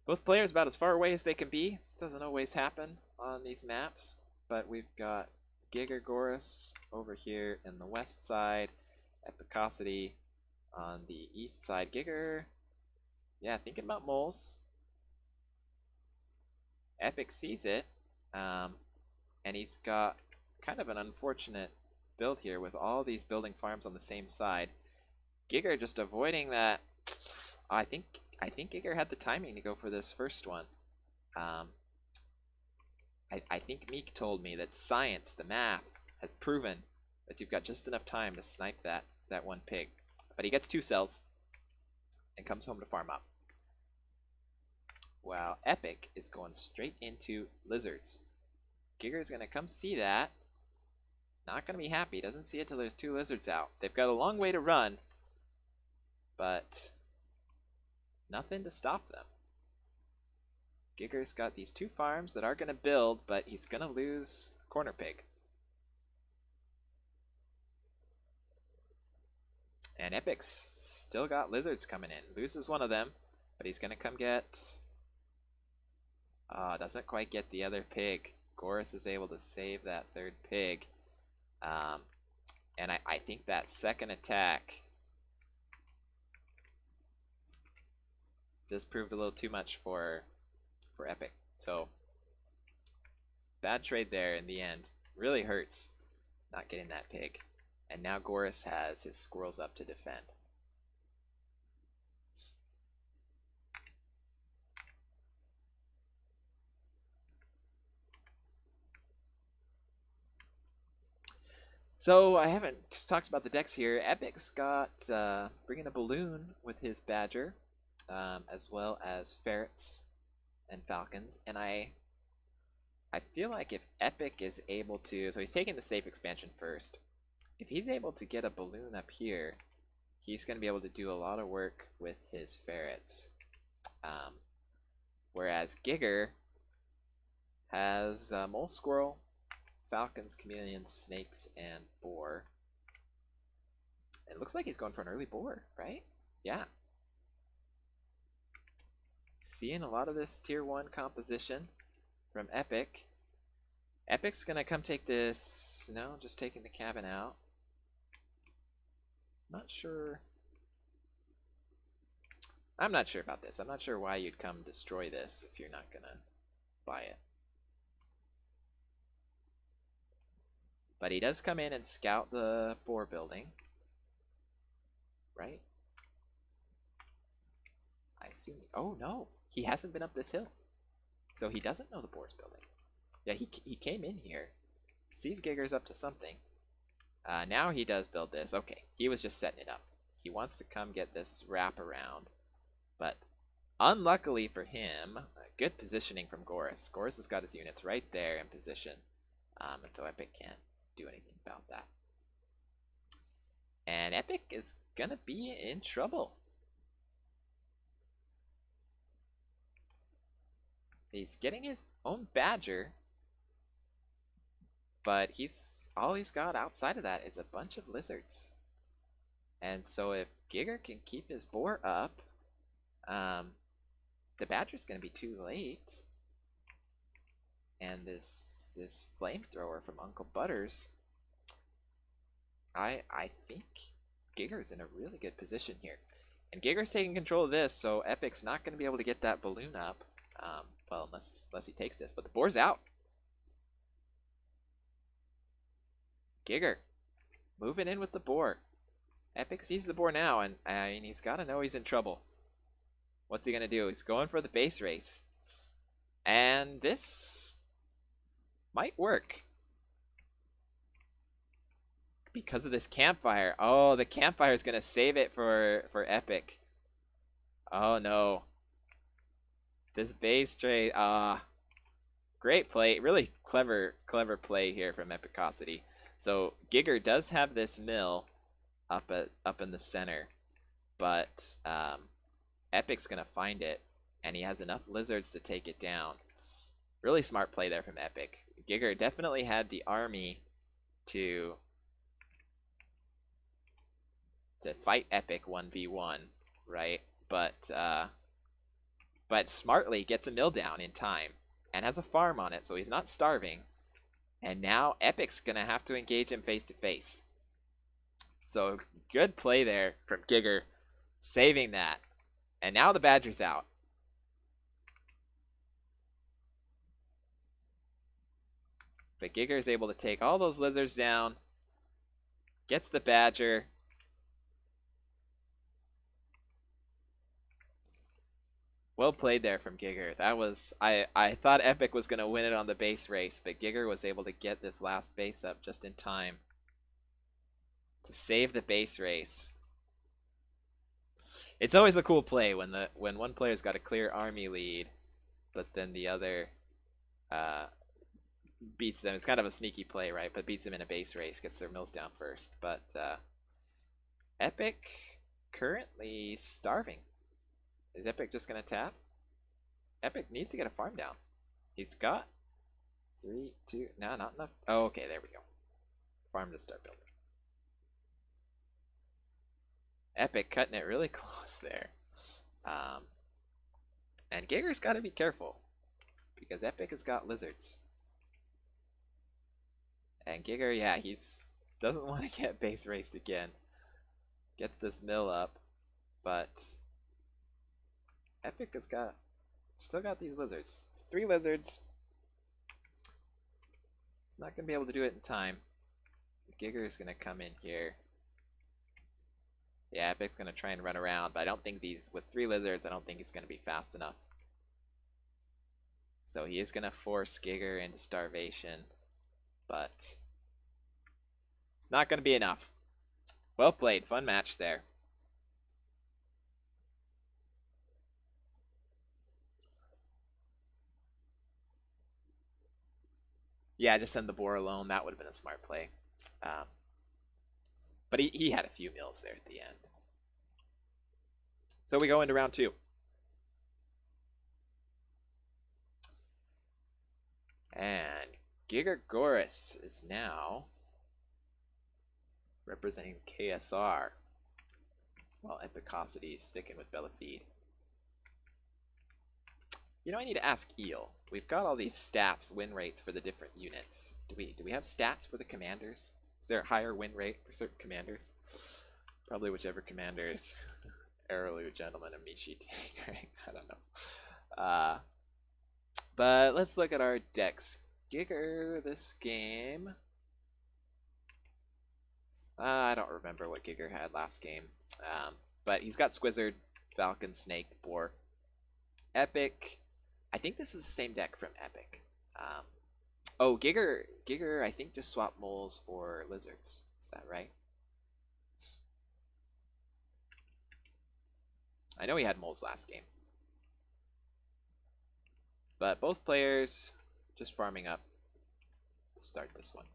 Both players about as far away as they can be. Doesn't always happen on these maps. But we've got Giger Goris over here in the west side. Epicosity on the east side. Giger... Yeah, thinking about moles. Epic sees it, and he's got kind of an unfortunate build here with all these building farms on the same side. Giger just avoiding that. I think Giger had the timing to go for this first one. I think Meek told me that science, the math, has proven that you've got just enough time to snipe that one pig. But he gets 2 cells and comes home to farm up. Wow, Epic is going straight into lizards. Giger's going to come see that. Not going to be happy. Doesn't see it till there's 2 lizards out. They've got a long way to run, but nothing to stop them. Giger's got these 2 farms that are going to build, but he's going to lose Corner Pig. And Epic's still got lizards coming in. Loses one of them, but he's going to come get... doesn't quite get the other pig. Goris is able to save that 3rd pig. And I think that second attack just proved a little too much for Epic. So, bad trade there in the end. Really hurts not getting that pig. And now Goris has his squirrels up to defend. So I haven't talked about the decks here. Epic's got bringing a balloon with his Badger, as well as ferrets and falcons. And I feel like if Epic is able to, so he's taking the safe expansion first. If he's able to get a balloon up here, he's going to be able to do a lot of work with his ferrets. Whereas Giger has mole squirrel, falcons, chameleons, snakes, and boar. It looks like he's going for an early boar, right? Yeah. Seeing a lot of this tier 1 composition from Epic. Epic's gonna come take this. No, just taking the cabin out. Not sure. I'm not sure about this. I'm not sure why you'd come destroy this if you're not gonna buy it. But he does come in and scout the boar building. Right? I assume... Oh, no. He hasn't been up this hill. So he doesn't know the boar's building. Yeah, he came in here. Sees Giger's up to something. Now he does build this. Okay, he was just setting it up. He wants to come get this wrap around. But unluckily for him, good positioning from Goris. Goris has got his units right there in position. And so Epic can't do anything about that. And Epic is gonna be in trouble. He's getting his own Badger, but all he's got outside of that is a bunch of lizards. And so if Giger can keep his boar up, the Badger's gonna be too late. And this flamethrower from Uncle Butters, I think Giger's in a really good position here. And Giger's taking control of this, so Epic's not going to be able to get that balloon up. Well, unless he takes this. But the boar's out. Giger, moving in with the boar. Epic sees the boar now, and he's got to know he's in trouble. What's he going to do? He's going for the base race. And this might work. Because of this campfire. Oh, the campfire is gonna save it for Epic. Oh no. This base trade. Great play. Really clever play here from Epicosity. So Giger does have this mill up in the center, but Epic's gonna find it, and he has enough lizards to take it down. Really smart play there from Epic. Giger definitely had the army to fight Epic 1v1, right? But smartly gets a mill down in time and has a farm on it, so he's not starving. And now Epic's gonna have to engage him face to face. So good play there from Giger, saving that. And now the Badger's out. But Giger is able to take all those lizards down, gets the Badger. Well played there from Giger. That was I thought Epic was gonna win it on the base race, but Giger was able to get this last base up just in time to save the base race. It's always a cool play when one player's got a clear army lead, but then the other beats them. It's kind of a sneaky play, right? But beats them in a base race, gets their mills down first. But Epic currently starving. Is Epic just gonna tap? Epic needs to get a farm down. He's got 3, 2. No, not enough. Oh, okay, there we go. Farm to start building. Epic cutting it really close there. And Giger's got to be careful because Epic has got lizards. And Giger, yeah, he's doesn't want to get base raced again. Gets this mill up, but Epic has still got these lizards. 3 lizards. It's not gonna be able to do it in time. Giger is gonna come in here. Yeah, Epic's gonna try and run around, but I don't think with 3 lizards, I don't think he's gonna be fast enough. So he is gonna force Giger into starvation, but it's not gonna be enough. Well played, fun match there. Yeah, just send the boar alone. That would have been a smart play. But he had a few mills there at the end. So we go into round 2. And Giger Goris is now representing KSR, while Epicosity is sticking with Belafide. You know, I need to ask Eel. We've got all these stats, win rates for the different units. Do we have stats for the commanders? Is there a higher win rate for certain commanders? Probably whichever commanders Arrowlu, Gentleman, and Mishi take, right? I don't know. But let's look at our decks. Giger this game. I don't remember what Giger had last game. But he's got Squizzard, Falcon, Snake, Boar. Epic. I think this is the same deck from Epic. Oh, Giger, I think just swapped moles for lizards. Is that right? I know he had moles last game. But both players just farming up to start this one.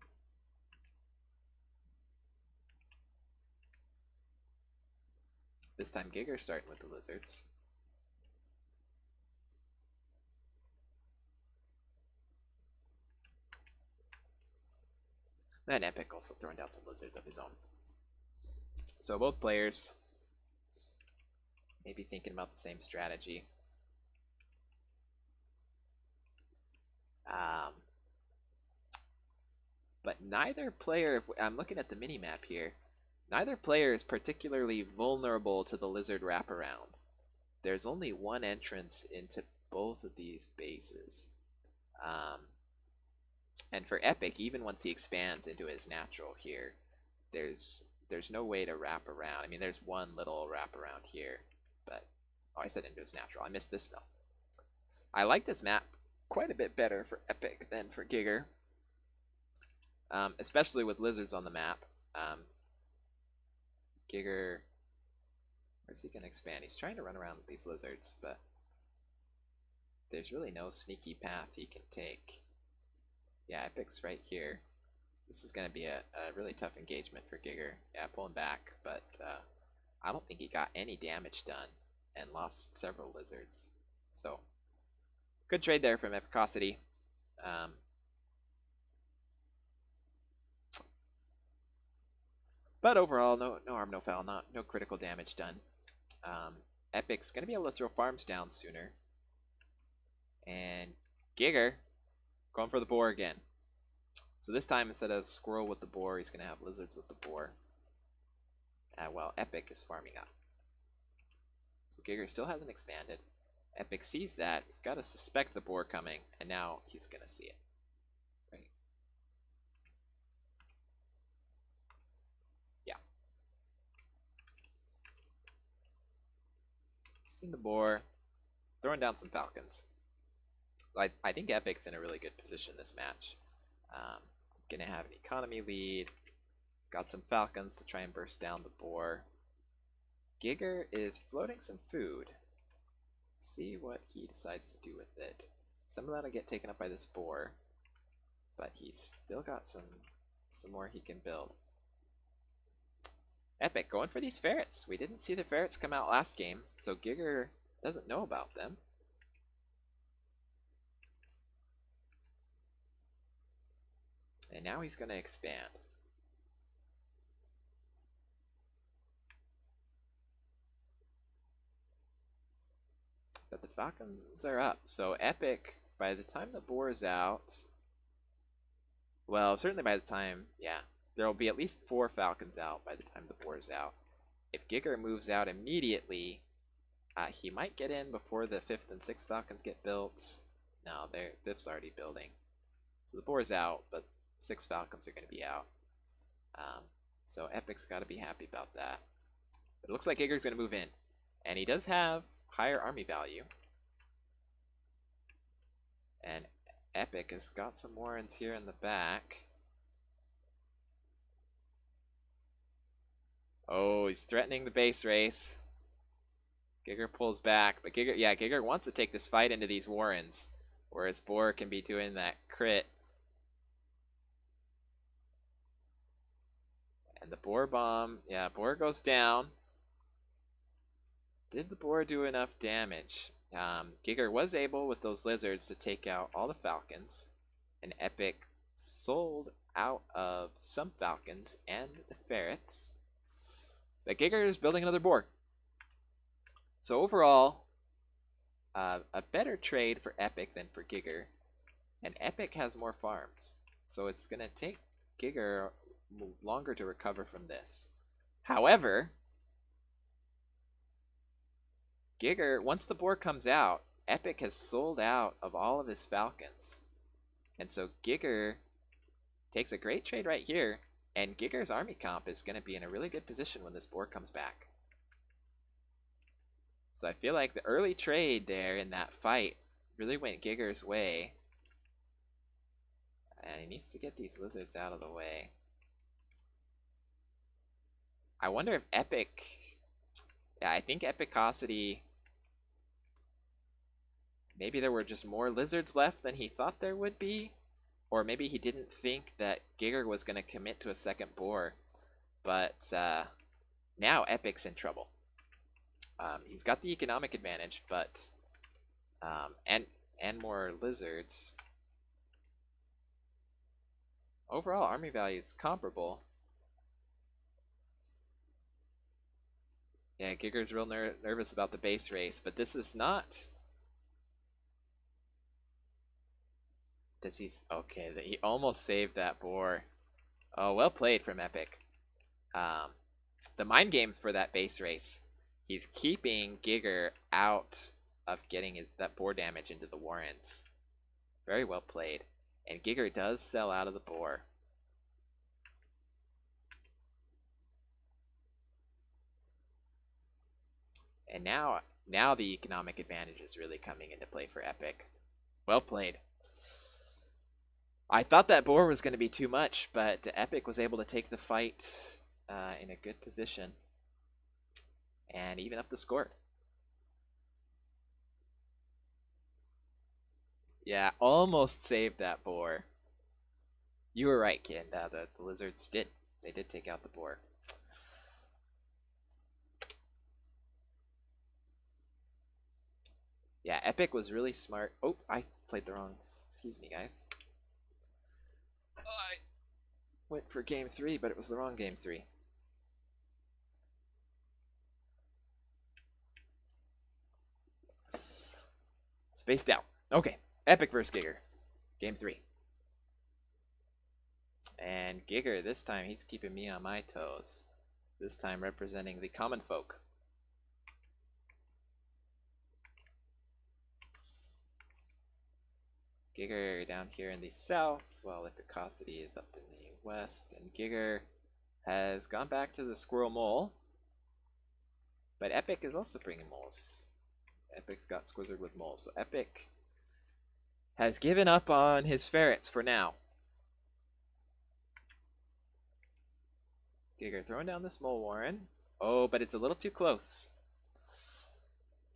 This time Giger's starting with the lizards. And Epic also throwing down some lizards of his own. So both players maybe thinking about the same strategy. But neither player, if I'm looking at the mini-map here, neither player is particularly vulnerable to the lizard wraparound. There's only one entrance into both of these bases. And for Epic, even once he expands into his natural here, there's no way to wrap around. I mean, there's one little wrap around here, but oh, I said into his natural. I missed this mill. I like this map quite a bit better for Epic than for Giger, especially with lizards on the map. Giger, where's he going to expand? He's trying to run around with these lizards, but there's really no sneaky path he can take. Yeah, Epic's right here. This is going to be a really tough engagement for Giger. Yeah, pulling back, but I don't think he got any damage done and lost several lizards. So, good trade there from Epicosity. But overall, no harm, no foul, no critical damage done. Epic's going to be able to throw farms down sooner. And Giger going for the boar again. So this time, instead of squirrel with the boar, he's going to have lizards with the boar. While Epic is farming up. So Giger still hasn't expanded. Epic sees that. He's got to suspect the boar coming, and now he's going to see it. Right? Yeah. Seen the boar. Throwing down some falcons. I think Epic's in a really good position this match. Going to have an economy lead. Got some falcons to try and burst down the boar. Giger is floating some food. See what he decides to do with it. Some of that will get taken up by this boar, but he's still got some more he can build. Epic going for these ferrets. We didn't see the ferrets come out last game, so Giger doesn't know about them. And now he's going to expand. But the falcons are up, so Epic, by the time the boar is out, well, certainly by the time, yeah, there will be at least 4 falcons out by the time the boar is out. If Giger moves out immediately, he might get in before the 5th and 6th falcons get built. No, their 5th's already building. So the boar's out, but 6 falcons are going to be out. So Epic's got to be happy about that. But it looks like Giger's going to move in. And he does have higher army value. And Epic has got some Warrens here in the back. Oh, he's threatening the base race. Giger pulls back, but Giger wants to take this fight into these Warrens, whereas Boar can be doing that crit. And the Boar bomb, yeah, Boar goes down. Did the Boar do enough damage? Giger was able, with those lizards, to take out all the falcons, and Epic sold out of some falcons and the ferrets. But Giger is building another Boar. So overall, a better trade for Epic than for Giger, and Epic has more farms, so it's going to take Giger longer to recover from this. However, Giger, once the boar comes out, Epic has sold out of all of his falcons. And so Giger takes a great trade right here, and Giger's army comp is going to be in a really good position when this boar comes back. So I feel like the early trade there in that fight really went Giger's way. And he needs to get these lizards out of the way. I wonder if Epic... Yeah, I think Epicosity... Maybe there were just more lizards left than he thought there would be. Or maybe he didn't think that Giger was going to commit to a second boar. But now Epic's in trouble. He's got the economic advantage, but... and more lizards. Overall, army value is comparable. Yeah, Giger's real nervous about the base race, but this is not... Does he... Okay, he almost saved that boar. Oh, well played from Epic. The mind games for that base race. He's keeping Giger out of getting that boar damage into the Warrens. Very well played. And Giger does sell out of the boar. And now the economic advantage is really coming into play for Epic. Well played. I thought that boar was going to be too much, but Epic was able to take the fight in a good position and even up the score. Yeah, almost saved that boar. You were right, kid. The lizards did. They did take out the boar. Yeah, Epic was really smart. Oh, I played the wrong. Excuse me, guys. I went for game 3, but it was the wrong game 3. Spaced out. Okay, Epic versus Giger. Game 3. And Giger, this time, he's keeping me on my toes. This time representing the common folk. Giger down here in the south, while Epicosity is up in the west. And Giger has gone back to the squirrel mole. But Epic is also bringing moles. Epic's got Squizzard with moles. So Epic has given up on his ferrets for now. Giger throwing down this mole warren. Oh, but it's a little too close.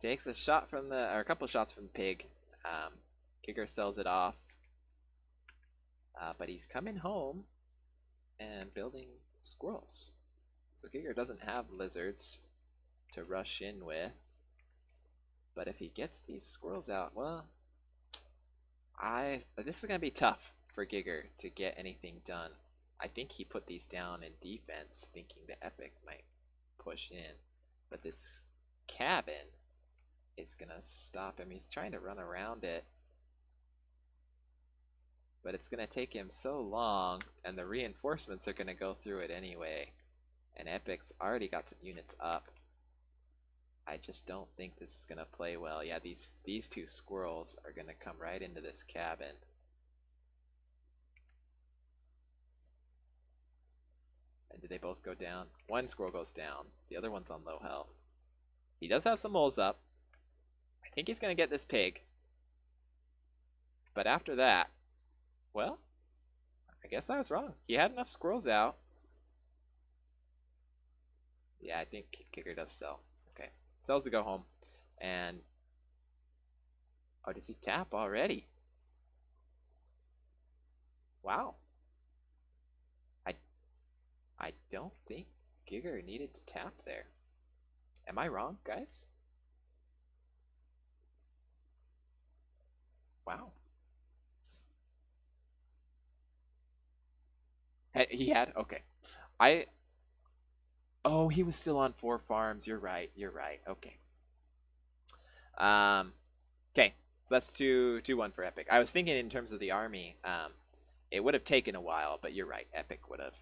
Takes a shot from the, or a couple shots from the pig. Giger sells it off. But he's coming home and building squirrels. So Giger doesn't have lizards to rush in with. But if he gets these squirrels out, well, this is going to be tough for Giger to get anything done. I think he put these down in defense, thinking the Epic might push in. But this cabin is going to stop him. He's trying to run around it. But it's going to take him so long, and the reinforcements are going to go through it anyway. And Epic's already got some units up. I just don't think this is going to play well. Yeah, these two squirrels are going to come right into this cabin. And did they both go down? One squirrel goes down. The other one's on low health. He does have some moles up. I think he's going to get this pig. But after that, well, I guess I was wrong. He had enough squirrels out. Yeah, I think Giger does sell. Okay, sells to go home. And, oh, does he tap already? Wow. I don't think Giger needed to tap there. Am I wrong, guys? Wow. He had? Okay. Oh, he was still on 4 farms. You're right. You're right. Okay. Okay. So that's 2-1 for Epic. I was thinking in terms of the army, it would have taken a while, but you're right. Epic would have.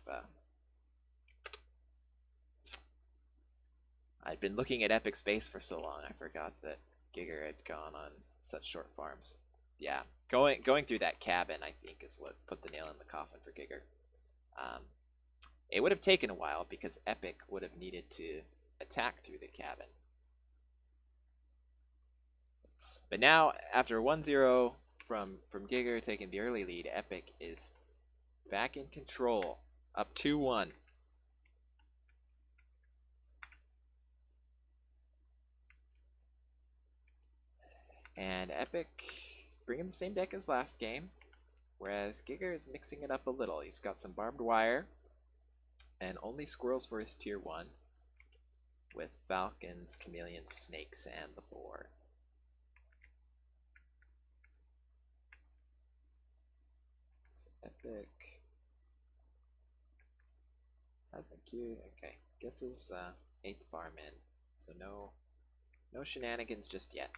I'd been looking at Epic's base for so long, I forgot that Giger had gone on such short farms. Yeah, going through that cabin, I think, is what put the nail in the coffin for Giger. It would have taken a while because Epic would have needed to attack through the cabin. But now, after 1-0 from Giger taking the early lead, Epic is back in control, up 2-1. And Epic bringing the same deck as last game, whereas Giger is mixing it up a little. He's got some barbed wire and only squirrels for his tier 1, with falcons, chameleons, snakes, and the boar. So Epic has the queue. Okay, gets his 8th farm in, so no shenanigans just yet.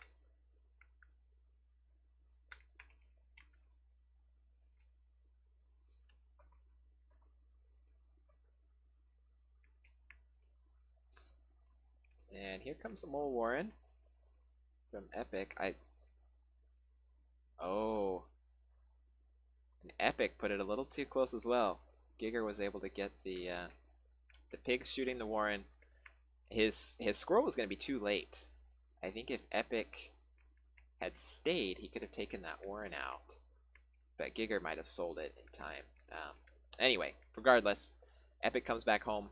And here comes a mole warren from Epic. Oh, and Epic put it a little too close as well. Giger was able to get the pigs shooting the warren. His squirrel was going to be too late. I think if Epic had stayed, he could have taken that warren out. but Giger might have sold it in time. Anyway, regardless, Epic comes back home,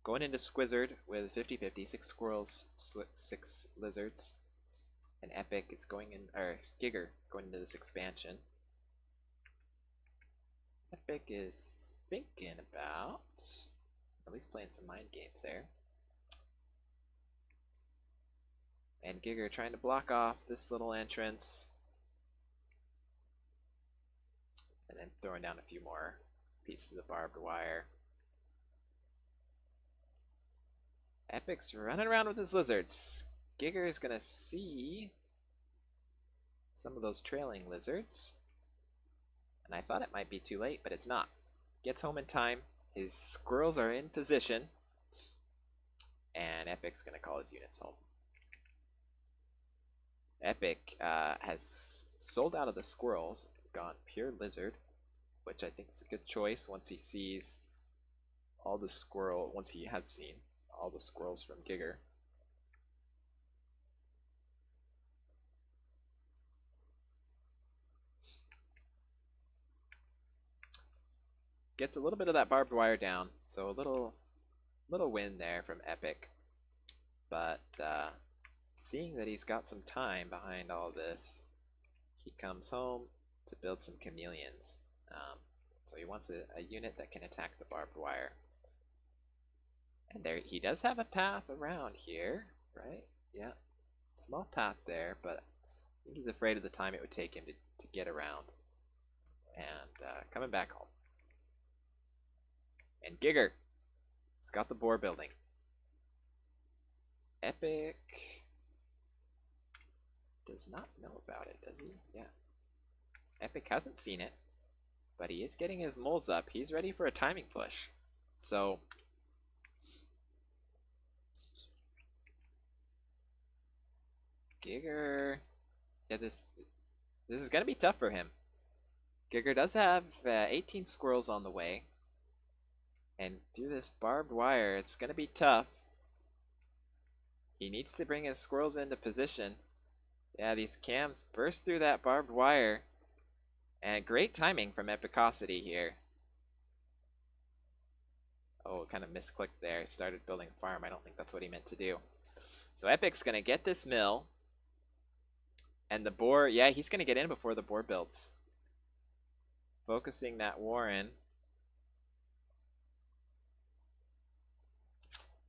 going into Squizzard with 50-50, 6 squirrels, 6 lizards, and Epic is going in, or Giger going into this expansion. Epic is thinking about at least playing some mind games there. And Giger trying to block off this little entrance. And then throwing down a few more pieces of barbed wire. Epic's running around with his lizards. Giger is going to see some of those trailing lizards. And I thought it might be too late, but it's not. Gets home in time. His squirrels are in position. And Epic's going to call his units home. Epic has sold out of the squirrels, gone pure lizard, which I think is a good choice once he sees all the squirrel, once he has seen all the squirrels from Giger. Gets a little bit of that barbed wire down, so a little win there from Epic. But seeing that he's got some time behind all this, he comes home to build some chameleons. So he wants a unit that can attack the barbed wire. And there, he does have a path around here, right? Yeah, small path there, but I think he's afraid of the time it would take him to get around. And coming back home. And Giger, he's got the boar building. Epic does not know about it, does he? Yeah. Epic hasn't seen it, but he is getting his moles up. He's ready for a timing push. So Giger, yeah, this is gonna be tough for him. Giger does have 18 squirrels on the way, and through this barbed wire, it's gonna be tough. He needs to bring his squirrels into position. Yeah, these cams burst through that barbed wire. And great timing from Epicosity here. Oh, kind of misclicked there. Started building a farm. I don't think that's what he meant to do. So Epic's going to get this mill. And the boar, yeah, he's going to get in before the boar builds. Focusing that warren.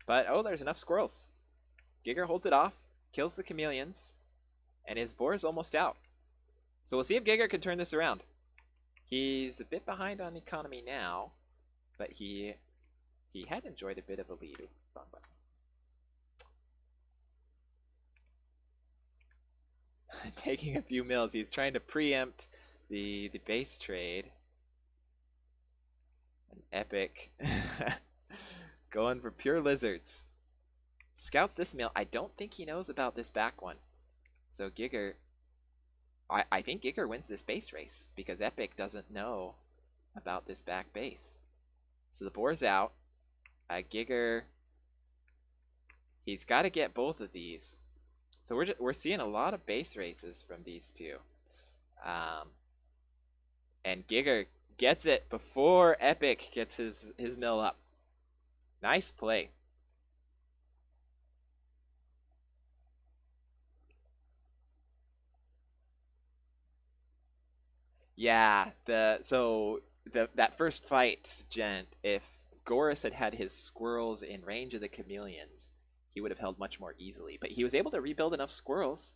But, oh, there's enough squirrels. Giger holds it off, kills the chameleons, and his boar is almost out. So we'll see if Giger can turn this around. He's a bit behind on economy now, but he had enjoyed a bit of a lead. Wrong button. Taking a few mills. He's trying to preempt the base trade. An Epic going for pure lizards. Scouts this mill. I don't think he knows about this back one. So Giger, I think Giger wins this base race because Epic doesn't know about this back base. So the boar's out. Giger, he's got to get both of these. So we're seeing a lot of base races from these two. And Giger gets it before Epic gets his mill up. Nice play. Yeah, that first fight, Gent, if Goris had had his squirrels in range of the chameleons, he would have held much more easily. But he was able to rebuild enough squirrels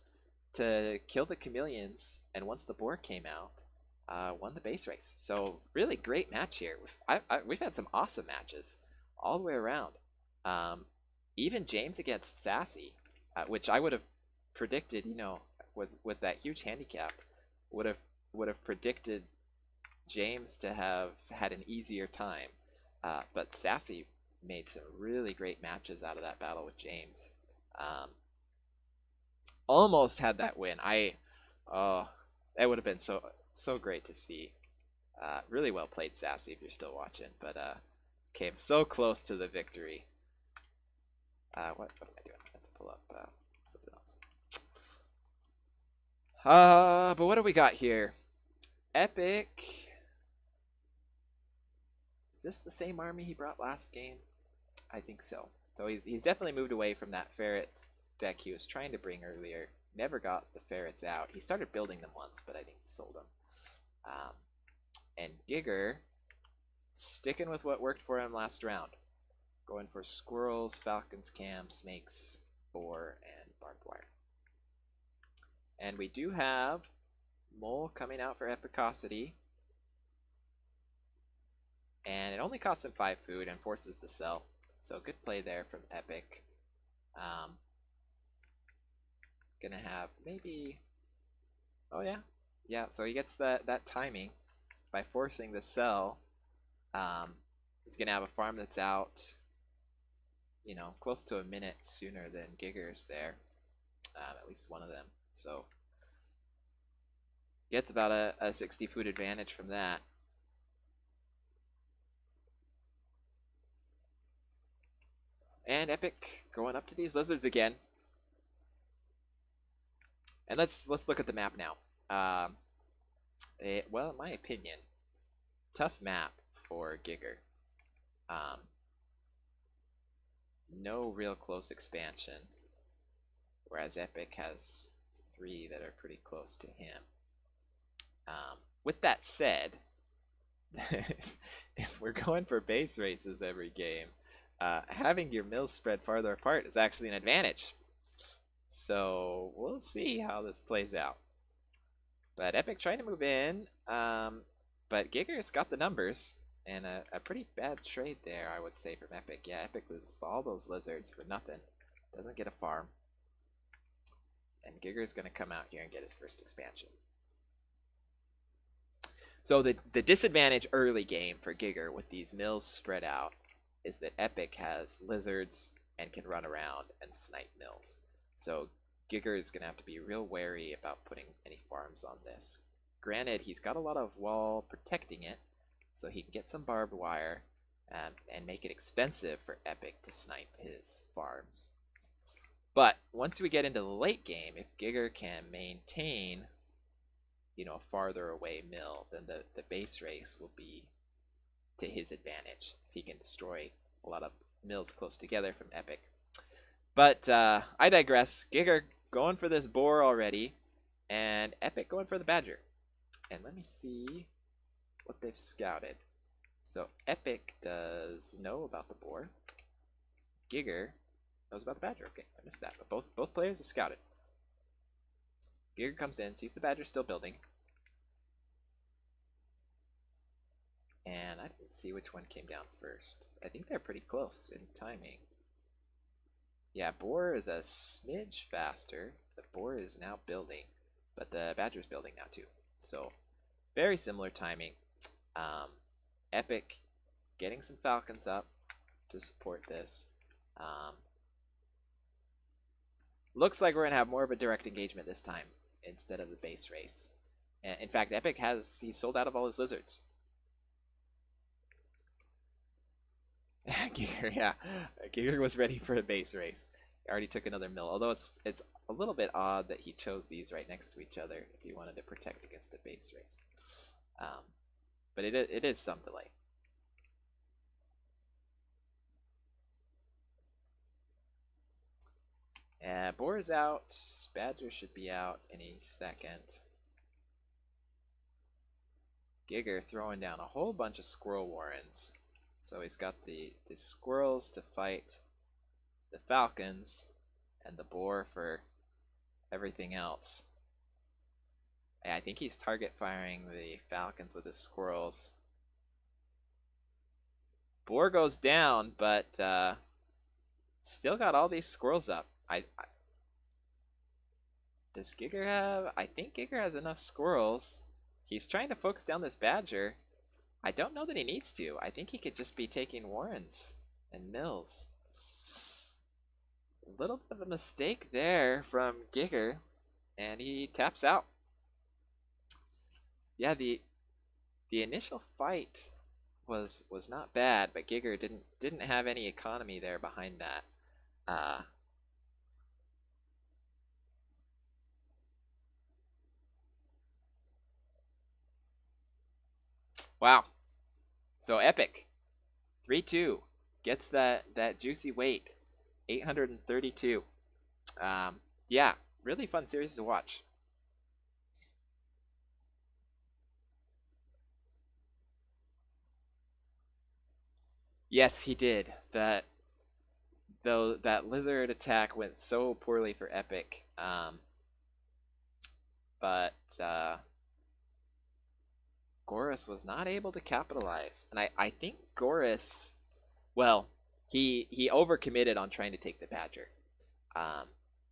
to kill the chameleons, and once the boar came out, won the base race. So really great match here. We've had some awesome matches all the way around. Even James against Sassy, which I would have predicted, you know, with that huge handicap, would have predicted James to have had an easier time. But Sassy made some really great matches out of that battle with James. Almost had that win. That would have been so great to see. Really well played, Sassy, if you're still watching. But came so close to the victory. What am I doing? I have to pull up something else. But what do we got here? Epic. Is this the same army he brought last game? I think so. So he's definitely moved away from that ferret deck he was trying to bring earlier. Never got the ferrets out. He started building them once, but I think he sold them. And Giger sticking with what worked for him last round. Going for squirrels, falcons, cam, snakes, boar, and barbed wire. And we do have Mole coming out for Epicosity. And it only costs him 5 food and forces the sell. So good play there from Epic. Gonna have maybe... Oh yeah. Yeah, so he gets that timing by forcing the sell. He's gonna have a farm that's out, you know, close to a minute sooner than Giger's there. At least one of them. So gets about a 60 food advantage from that. And Epic going up to these lizards again. And let's look at the map now. Well, in my opinion, tough map for Giger. No real close expansion, whereas Epic has 3 that are pretty close to him. With that said, if we're going for base races every game, having your mills spread farther apart is actually an advantage. So we'll see how this plays out. But Epic trying to move in, but Giger's got the numbers, and a pretty bad trade there, I would say, from Epic. Yeah, Epic loses all those lizards for nothing. Doesn't get a farm. And Giger's going to come out here and get his first expansion. So the disadvantage early game for Giger with these mills spread out is that Epic has lizards and can run around and snipe mills. So Giger is going to have to be real wary about putting any farms on this. Granted, he's got a lot of wall protecting it, so he can get some barbed wire and make it expensive for Epic to snipe his farms. But once we get into the late game, if Giger can maintain, you know, a farther away mill, then the base race will be to his advantage if he can destroy a lot of mills close together from Epic. But I digress. Giger going for this boar already, and Epic going for the badger. And let me see what they've scouted. So Epic does know about the boar. Giger knows about the badger. Okay, I missed that. But both players have scouted. Giger comes in, sees the badger still building. And I didn't see which one came down first. I think they're pretty close in timing. Yeah, boar is a smidge faster. The boar is now building, but the badger's building now too. So very similar timing. Epic getting some falcons up to support this. Looks like we're going to have more of a direct engagement this time instead of the base race. In fact, Epic he sold out of all his lizards. Giger, yeah. Giger was ready for a base race. He already took another mill, although it's a little bit odd that he chose these right next to each other if he wanted to protect against a base race. But it is some delay. Boar is out. Badger should be out any second. Giger throwing down a whole bunch of squirrel warrens. So he's got the squirrels to fight the falcons and the boar for everything else. I think he's target firing the falcons with his squirrels. Boar goes down, but still got all these squirrels up. Does Giger have... I think Giger has enough squirrels. He's trying to focus down this badger. I don't know that he needs to. I think he could just be taking warrens and mills. A little bit of a mistake there from Giger, and he taps out. Yeah, the initial fight was not bad, but Giger didn't have any economy there behind that. Wow. So Epic, 3-2, gets that juicy weight, 832. Yeah, really fun series to watch. Yes, he did. That lizard attack went so poorly for Epic. But Goris was not able to capitalize, and I think Goris, well, he overcommitted on trying to take the Badger. Um,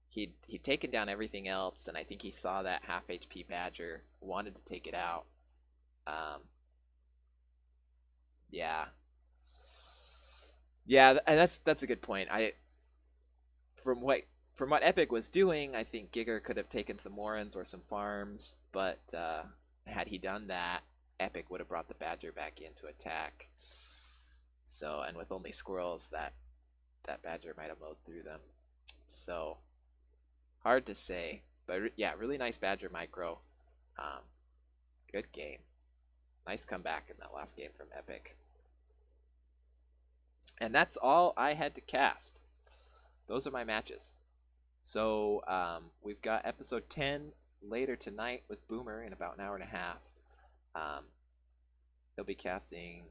he'd taken down everything else, and I think he saw that half HP Badger, wanted to take it out. Um, yeah, yeah, and that's a good point. From what from what Epic was doing, I think Giger could have taken some Warrens or some farms, but had he done that, Epic would have brought the Badger back in to attack. So, and with only squirrels, that Badger might have mowed through them. So, hard to say. But yeah, really nice Badger micro. Um, good game. Nice comeback in that last game from Epic. And that's all I had to cast. Those are my matches. So we've got episode 10 later tonight with Boomer in about an hour and a half. He'll be casting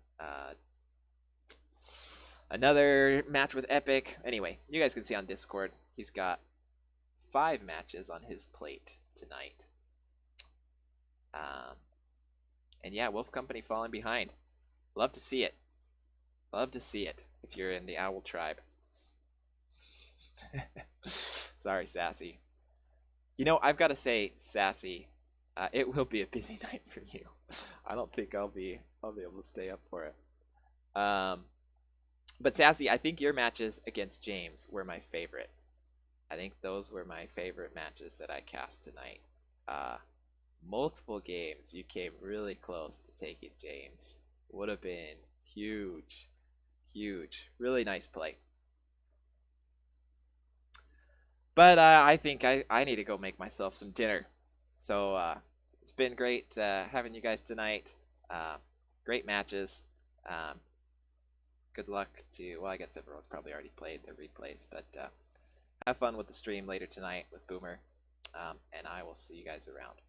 another match with Epic. Anyway, you guys can see on Discord, he's got 5 matches on his plate tonight. And yeah, Wolf Company falling behind. Love to see it. Love to see it if you're in the Owl Tribe. Sorry, Sassy. You know, I've got to say, Sassy, it will be a busy night for you. I don't think I'll be able to stay up for it. But Sassy, I think your matches against James were my favorite. I think those were my favorite matches that I cast tonight. Multiple games, you came really close to taking James. Would have been huge, huge. Really nice play. But I think I need to go make myself some dinner. So it's been great having you guys tonight. Great matches. Good luck to, well, I guess everyone's probably already played their replays, but have fun with the stream later tonight with Boomer. And I will see you guys around.